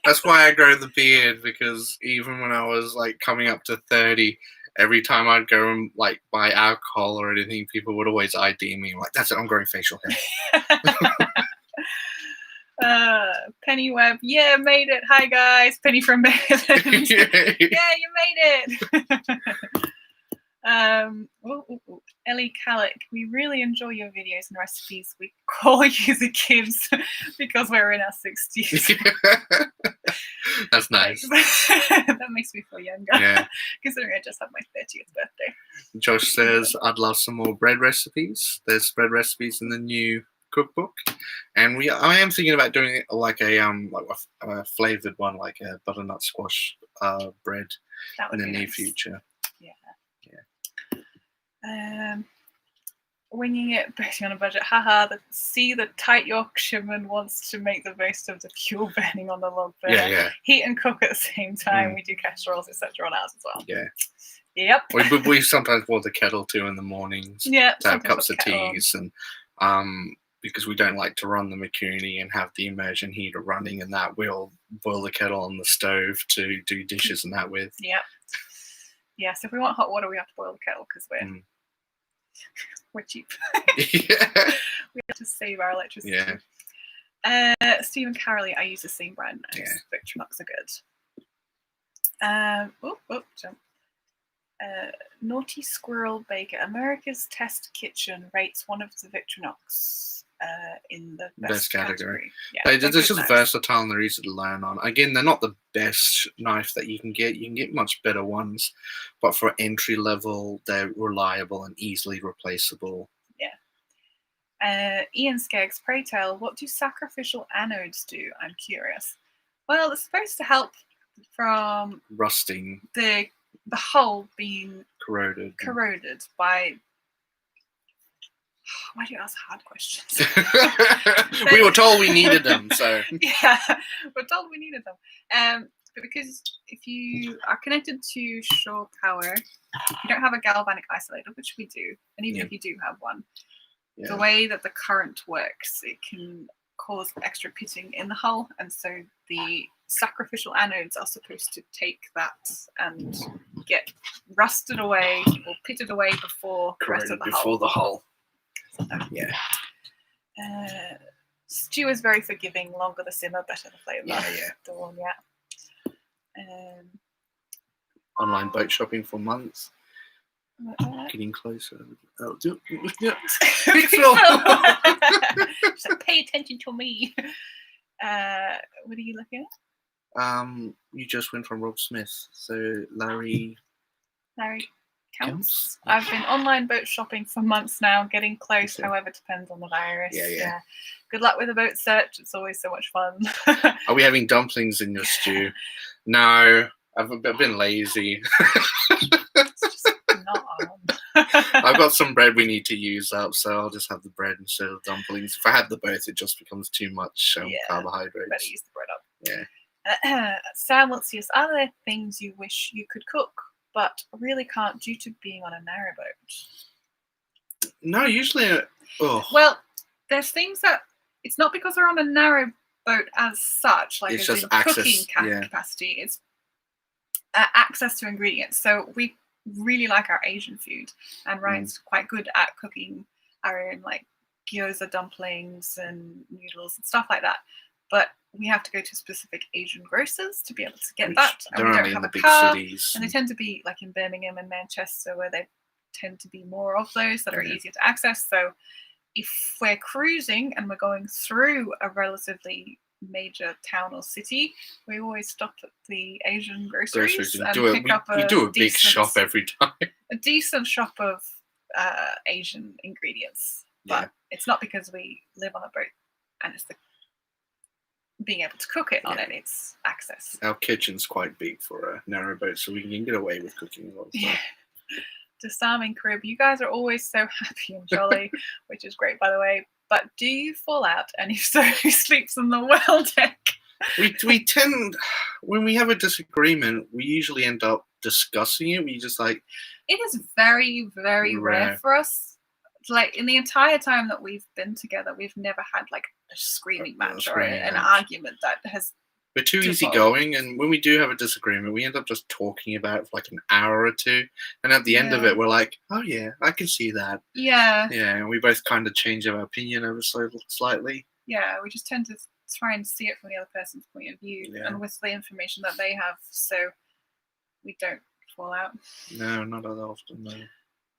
That's why I grow the beard, because even when I was like coming up to 30, every time I'd go and like buy alcohol or anything, people would always ID me. Like, that's it, I'm growing facial hair. Penny Webb, made it. Hi guys, Penny from Maryland. Yeah, you made it. Ellie Calick, we really enjoy your videos and recipes. We call you the kids because we're in our 60s. That's nice. That makes me feel younger. Yeah. Considering I just had my 30th birthday. Josh says, I'd love some more bread recipes. There's bread recipes in the new cookbook, and I am thinking about doing like a flavored one, like a butternut squash bread in the near future. Winging it, based on a budget. Haha, the tight Yorkshireman wants to make the most of the fuel burning on the log burner. Yeah. Heat and cook at the same time. We do casseroles, etc. on ours as well. Yeah. Yep. We sometimes boil the kettle too in the mornings. Yeah. To have cups of teas, and because we don't like to run the Mikuni and have the immersion heater running, and that we'll boil the kettle on the stove to do dishes and that with. Yep. Yeah, so if we want hot water, we have to boil the kettle because we're cheap. Yeah. We have to save our electricity. Yeah. Stephen Carrolley, I use the same brand. Victronox are good. Jump. Naughty Squirrel Baker, America's Test Kitchen rates one of the Victronox in the best category. Yeah, they're just versatile and they're easy to learn on. Again, they're not the best knife that you can get. You can get much better ones, but for entry level, they're reliable and easily replaceable. Yeah. Ian Skeggs, pray tell, what do sacrificial anodes do? I'm curious. Well, it's supposed to help from rusting, the hull being corroded by. Why do you ask hard questions? We were told we needed them, so. Yeah, we're told we needed them. But because if you are connected to shore power, you don't have a galvanic isolator, which we do, and even if you do have one, the way that the current works, it can cause extra pitting in the hull, and so the sacrificial anodes are supposed to take that and get rusted away or pitted away before the rest of the hull. Before the hull. Yeah. Stew is very forgiving. Longer the simmer, better the flavour. Yeah. Dawn, Online boat shopping for months. Getting closer. Oh, yeah. So pay attention to me. What are you looking at? You just went from Rob Smith. So Larry counts. I've been online boat shopping for months now, getting close, however, depends on the virus. Yeah. Good luck with the boat search. It's always so much fun. Are we having dumplings in your stew? No, I've been lazy. It's just not on. I've got some bread we need to use up, so I'll just have the bread instead of dumplings. If I had the both, it just becomes too much carbohydrates. Better use the bread up. Yeah. Sam wants to use, are there things you wish you could cook but really can't due to being on a narrowboat? No, usually. Well, there's things that it's not because we're on a narrowboat as such, like it's as just in access, cooking capacity. It's access to ingredients. So we really like our Asian food, and Ryan's quite good at cooking our own like gyoza dumplings and noodles and stuff like that. But we have to go to specific Asian grocers to be able to get that, and we don't have a car. Cities. And they tend to be like in Birmingham and Manchester, where they tend to be more of those that are easier to access. So if we're cruising and we're going through a relatively major town or city, we always stop at the Asian groceries and pick up we do a big shop every time. A decent shop of Asian ingredients. But it's not because we live on a boat and it's the being able to cook it on it, it's access. Our kitchen's quite big for a narrowboat, so we can get away with cooking a lot of stuff. To Sam and Crib, you guys are always so happy and jolly, which is great, by the way. But do you fall out? And if so, who sleeps on the well deck? We tend, when we have a disagreement, we usually end up discussing it. We just like... It is very, very rare for us. Like, in the entire time that we've been together, we've never had, like, a screaming match or an argument that has... We're too easygoing, and when we do have a disagreement, we end up just talking about it for like an hour or two, and at the end of it, we're like, "Oh yeah, I can see that." Yeah. Yeah, and we both kind of change our opinion ever so slightly. Yeah, we just tend to try and see it from the other person's point of view, and with the information that they have, so we don't fall out. No, not that often. No.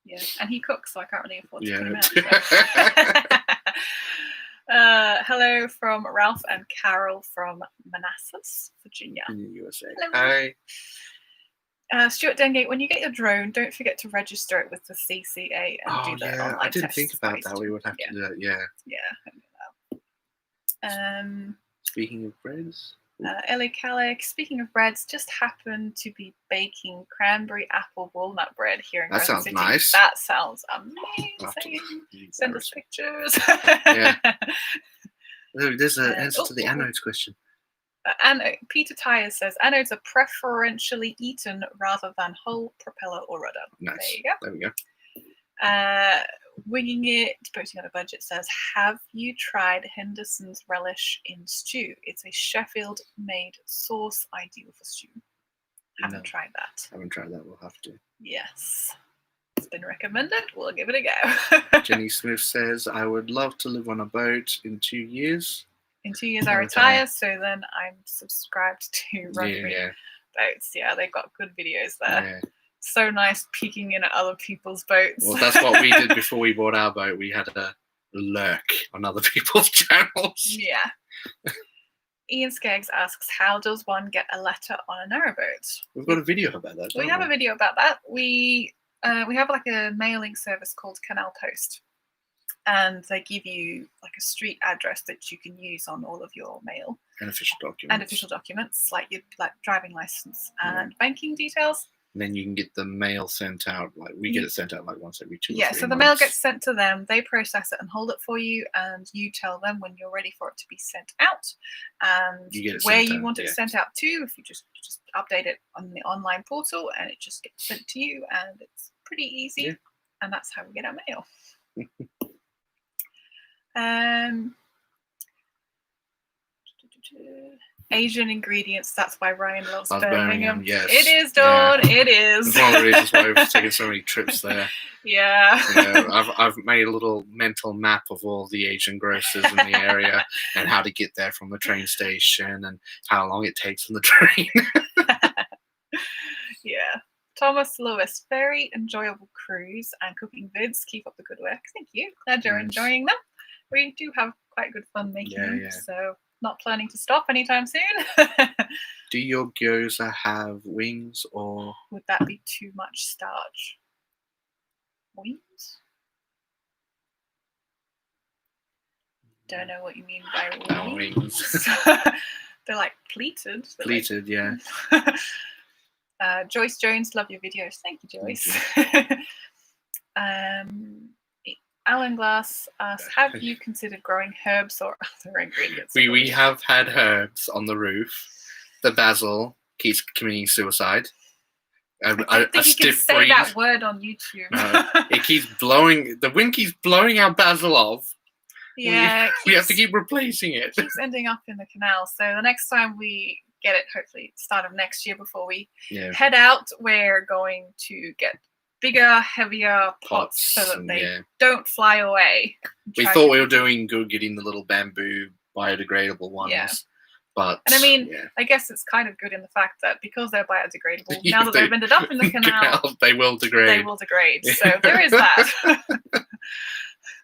Yeah, and he cooks, so I can't really afford to put him out. Hello from Ralph and Carol from Manassas, Virginia. In the USA. Hello. Hi. Stuart Dengate, when you get your drone, don't forget to register it with the CCA and do the online I didn't tests think about that. We would have to do that. Yeah. Yeah, I knew that. Speaking of breads. Ellie Calic, speaking of breads, just happened to be baking cranberry apple walnut bread here in Crescent City. Nice. That sounds amazing. Send us pictures. There's an answer to the Anodes question. And Peter Tyers says Anodes are preferentially eaten rather than whole propeller or rudder. Nice. There we go. Winging It, Boating on a Budget says, have you tried Henderson's relish in stew? It's a Sheffield-made sauce ideal for stew. Haven't tried that. Haven't tried that. We'll have to. Yes. It's been recommended. We'll give it a go. Jenny Smith says, I would love to live on a boat in 2 years. In 2 years I retire, so then I'm subscribed to Rugby Boats. Yeah, they've got good videos there. Yeah. So nice peeking in at other people's boats. Well, that's what we did before we bought our boat. We had a lurk on other people's channels. Yeah. Ian Skeggs asks, how does one get a letter on a narrowboat? We've got a video about that. We have a video about that. We have like a mailing service called Canal Post. And they give you like a street address that you can use on all of your mail. And official documents. Like your driving license and banking details. And then you can get the mail sent out. Like we get it sent out like once every 2 or 3 months. Yeah, so the mail gets sent to them. They process it and hold it for you, and you tell them when you're ready for it to be sent out, and where you want it sent out to. If you just update it on the online portal, and it just gets sent to you, and it's pretty easy. And that's how we get our mail. Asian ingredients. That's why Ryan loves Birmingham. Yes. It is, Dawn. Yeah. It is. That's one of the reasons why we've taken so many trips there. Yeah. I've made a little mental map of all the Asian grocers in the area and how to get there from the train station and how long it takes on the train. Yeah. Thomas Lewis, very enjoyable cruise and cooking vids. Keep up the good work. Thank you. Glad you're enjoying them. We do have quite good fun making them, so not planning to stop anytime soon. Do your gyoza have wings, or would that be too much starch? Wings? Don't know what you mean by wings. They're like pleated. Pleated, yeah. Joyce Jones, love your videos. Thank you, Joyce. Alan Glass asks, have you considered growing herbs or other ingredients? We have had herbs on the roof. The basil keeps committing suicide. I don't think you can say that word on YouTube. No, it keeps blowing. The wind keeps blowing our basil off. Yeah, we have to keep replacing it. It keeps ending up in the canal. So the next time we get it, hopefully start of next year, before we head out, we're going to get bigger, heavier pots so that they don't fly away. We thought we were doing good getting the little bamboo biodegradable ones. Yeah. But, and I mean, I guess it's kind of good in the fact that because they're biodegradable, now that they've ended up in the canal, they will degrade. They will degrade. So there is that.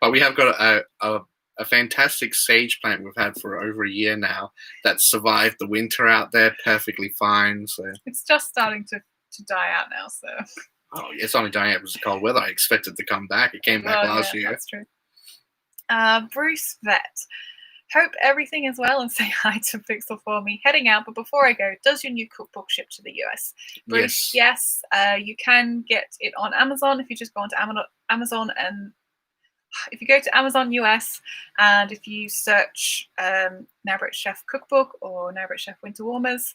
But we have got a fantastic sage plant we've had for over a year now that survived the winter out there perfectly fine. So it's just starting to die out now. So it's only dying out because of cold weather. I expected it to come back. It came back last year. That's true. Bruce Vet. Hope everything is well and say hi to Pixel for me. Heading out, but before I go, does your new cookbook ship to the US? Bruce, yes. You can get it on Amazon if you just go onto Amazon, and if you go to Amazon US and if you search Narrowboat Chef Cookbook or Narrowboat Chef Winter Warmers,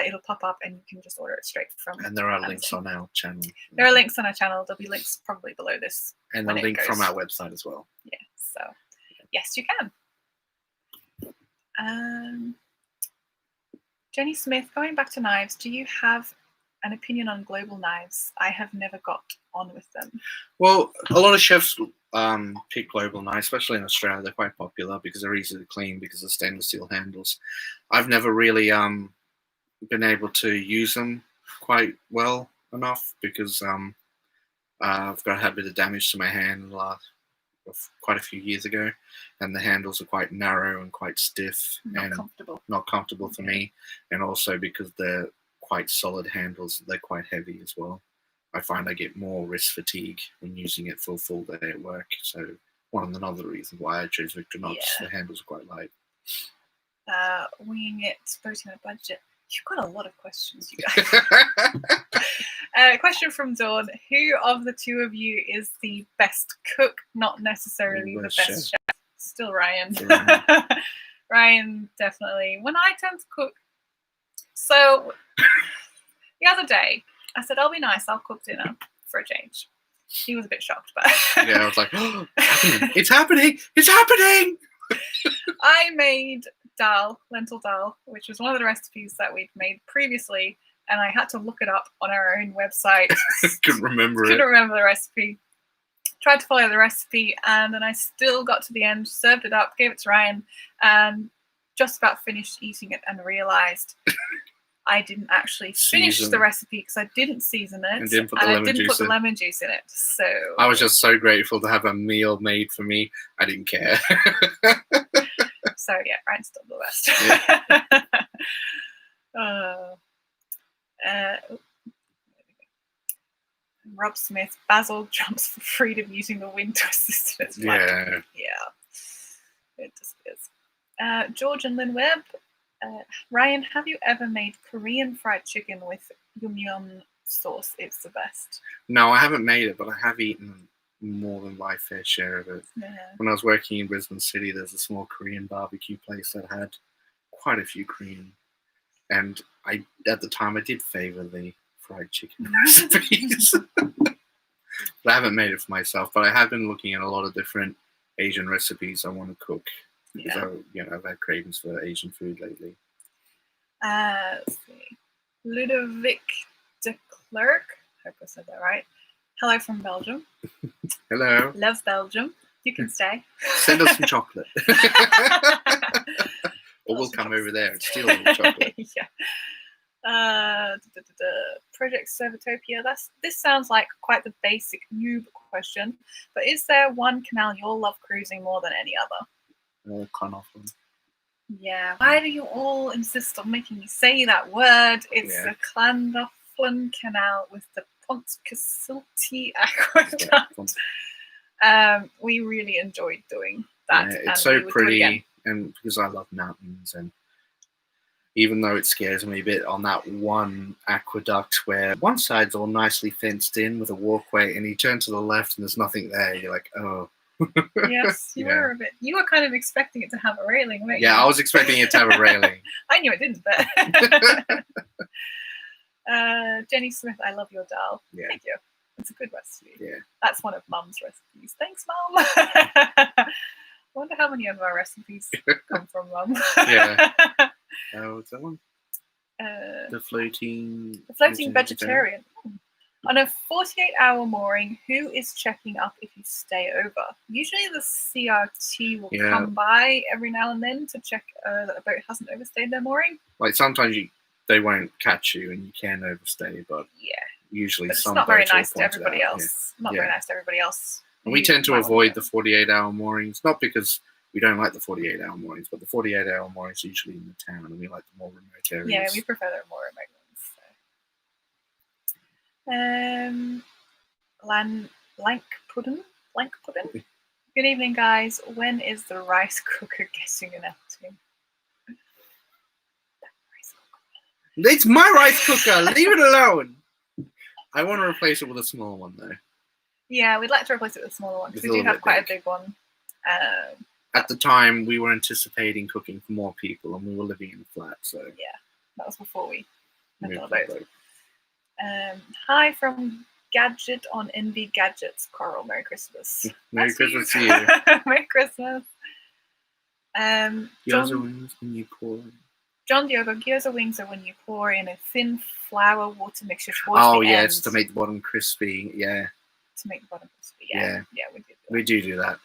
it'll pop up and you can just order it straight from And there are Amazon. links on our channel. There are links on our channel. There'll be links probably below this. And a link from our website as well. Yeah, so yes, you can. Jenny Smith, going back to knives, do you have an opinion on global knives? I have never got on with them. Well, a lot of chefs pick global knives, especially in Australia. They're quite popular because they're easy to clean because of stainless steel handles. I've never really been able to use them quite well enough because I've got a bit of damage to my hand quite a few years ago, and the handles are quite narrow and quite stiff and not comfortable for me, and also because they're quite solid handles, they're quite heavy as well. I find I get more wrist fatigue when using it for a full day at work, so one of another reasons why I chose Victorinox. The handles are quite light. Winging it, voting on a budget. You've got a lot of questions, you guys. Question from Dawn. Who of the two of you is the best cook? Not necessarily the best chef. Still Ryan. Ryan, definitely. When I tend to cook. So, the other day, I said, I'll be nice. I'll cook dinner for a change. He was a bit shocked, but... I was like, oh, it's happening! It's happening! I made lentil dal, which was one of the recipes that we'd made previously, and I had to look it up on our own website. Couldn't remember the recipe. Tried to follow the recipe, and then I still got to the end, served it up, gave it to Ryan, and just about finished eating it and realised I didn't actually finish the recipe because I didn't season it, and I didn't put the lemon juice in it. So I was just so grateful to have a meal made for me. I didn't care. So yeah, Ryan's still the best. Rob Smith, Basil jumps for freedom using the wind to assist in its flight. It just is. George and Lynn Webb. Ryan, have you ever made Korean fried chicken with yum yum sauce? It's the best. No, I haven't made it, but I have eaten more than my fair share of it. When I was working in Brisbane City, there's a small Korean barbecue place that had quite a few Korean, and at the time I did favour the fried chicken recipes. But I haven't made it for myself, but I have been looking at a lot of different Asian recipes I want to cook because I've had cravings for Asian food lately. Let's see. Ludovic de Klerk, I hope I said that right. Hello from Belgium. Hello. Love Belgium. You can stay. Send us some chocolate. Or we'll come over there and steal all the chocolate. Project Servatopia. This sounds like quite the basic noob question, but is there one canal you all love cruising more than any other? Clonophan. Yeah. Why do you all insist on making me say that word? It's the Clonophan Canal with the Pontcastilty Aqueduct. We really enjoyed doing that. Yeah, it's so pretty, and because I love mountains, and Even though it scares me a bit on that one aqueduct where one side's all nicely fenced in with a walkway, and you turn to the left and there's nothing there. You're like, oh. Yes, you were a bit. You were kind of expecting it to have a railing, weren't you? Yeah, I was expecting it to have a railing. I knew it didn't, but. Jenny Smith, I love your dal. Yeah. Thank you. It's a good recipe. Yeah. That's one of Mum's recipes. Thanks, Mum. I wonder how many of our recipes come from Mum. Yeah. What's that one? The floating vegetarian. On a 48-hour mooring, who is checking up if you stay over? Usually the CRT will come by every now and then to check that a boat hasn't overstayed their mooring. Like sometimes they won't catch you and you can overstay, but usually but it's some not very boats nice will to point it everybody out, else. Not very nice to everybody else. And we tend to avoid the 48-hour moorings, not because we don't like the 48-hour moorings, but the 48-hour moorings are usually in the town, and we like the more remote areas. Yeah, we prefer the more remote ones. Blank pudding. Good evening, guys. When is the rice cooker getting an outing? It's my rice cooker. Leave it alone. I want to replace it with a small one, though. Yeah, we'd like to replace it with a smaller one, because we do have quite a big one. At the time, we were anticipating cooking for more people, and we were living in a flat, so... Yeah, that was before we moved on the boat. Hi from Gadget on Envy Gadgets, Coral. Merry Christmas. Merry Christmas to you. Merry Christmas. Gyoza wings when you pour. John Diogo, gyoza wings are when you pour in a thin flour water mixture towards the end. It's to make the bottom crispy, yeah. To make the bottom crispy, yeah. Yeah, we do that.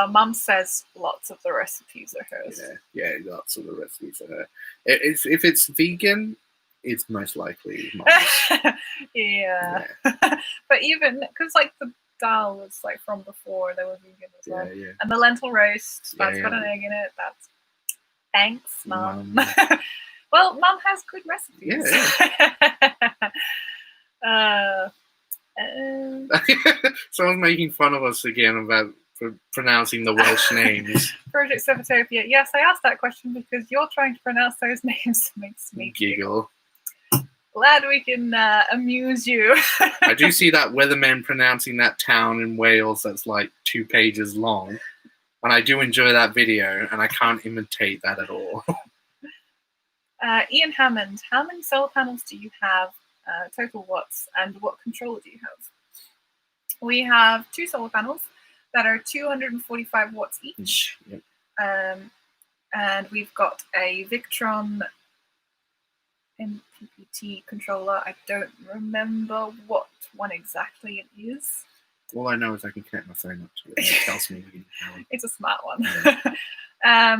Mum says lots of the recipes are hers. Yeah, lots of the recipes are her. If it's vegan, it's most likely Mum's. Yeah. But even, because like the dal was like from before, they were vegan as well. Yeah. And the lentil roast, that's got an egg in it. That's thanks, Mum. Well, Mum has good recipes. Yeah. Someone's making fun of us again about pronouncing the Welsh names. Project Septopia. Yes, I asked that question because you're trying to pronounce those names. Makes me giggle. Glad we can amuse you. I do see that weatherman pronouncing that town in Wales that's like 2 pages long. And I do enjoy that video, and I can't imitate that at all. Ian Hammond, how many solar panels do you have, total watts, and what controller do you have? We have 2 solar panels that are 245 watts each. Yep. And we've got a Victron MPPT controller. I don't remember what one exactly it is. All I know is I can connect my phone up to it, and it tells me it's a smart one. Yeah.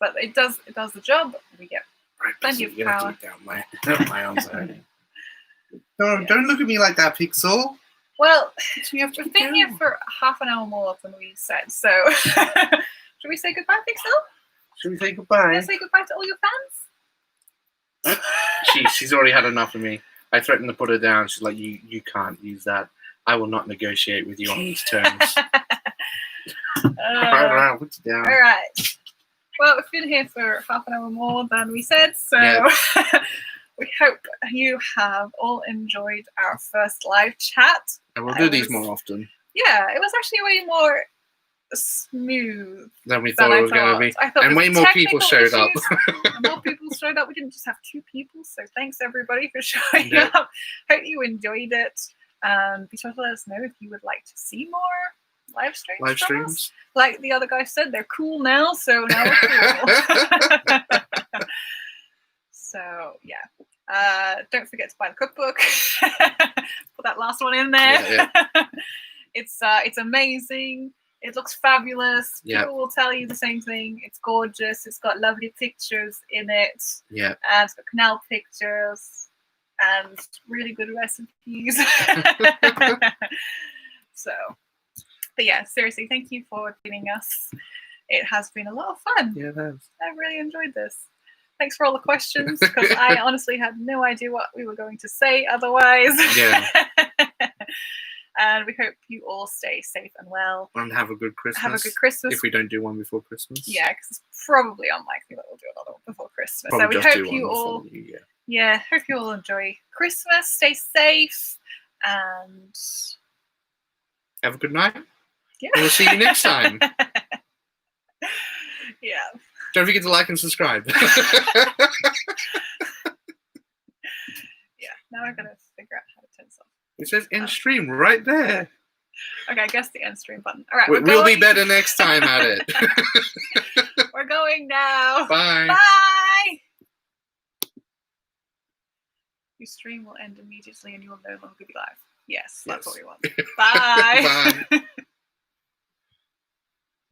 But it does the job. We get plenty of power. My arms are hurting. Don't look at me like that, Pixel. Well, we've been here for half an hour more than we said, so should we say goodbye, Pixel? Should we say goodbye? Should we say goodbye to all your fans? She's already had enough of me. I threatened to put her down. She's like, you can't use that. I will not negotiate with you on these terms. Put you down. All right. Well, we've been here for half an hour more than we said, so we hope you have all enjoyed our first live chat. And we'll do these more often. Yeah, it was actually way more smooth than we thought it was going to be. And way more people showed up. And more people showed up. We didn't just have 2 people, so thanks everybody for showing up. Hope you enjoyed it. Be sure to let us know if you would like to see more live streams. Like the other guy said, they're cool now, so now we're cool. So yeah. Don't forget to buy the cookbook. Put that last one in there. Yeah. It's amazing. It looks fabulous. People will tell you the same thing. It's gorgeous. It's got lovely pictures in it. Yeah. And it's got canal pictures and really good recipes. So, but yeah, seriously, thank you for joining us. It has been a lot of fun. Yeah, it has. I really enjoyed this. Thanks for all the questions, because I honestly had no idea what we were going to say otherwise. Yeah. And we hope you all stay safe and well. And have a good Christmas. Have a good Christmas. If we don't do one before Christmas. Yeah, because it's probably unlikely that we'll do another one before Christmas. Probably so we hope you all. Yeah, hope you all enjoy Christmas. Stay safe and have a good night. Yeah. And we'll see you next time. Yeah. Don't forget to like and subscribe. Yeah. Now I've got to figure out how to turn this off. It says end stream right there. Okay, I guess the end stream button. All right, we'll be better next time at it. We're going now. Bye. Bye. Your stream will end immediately and you will no longer be live. Yes, that's what we want. Bye. Bye.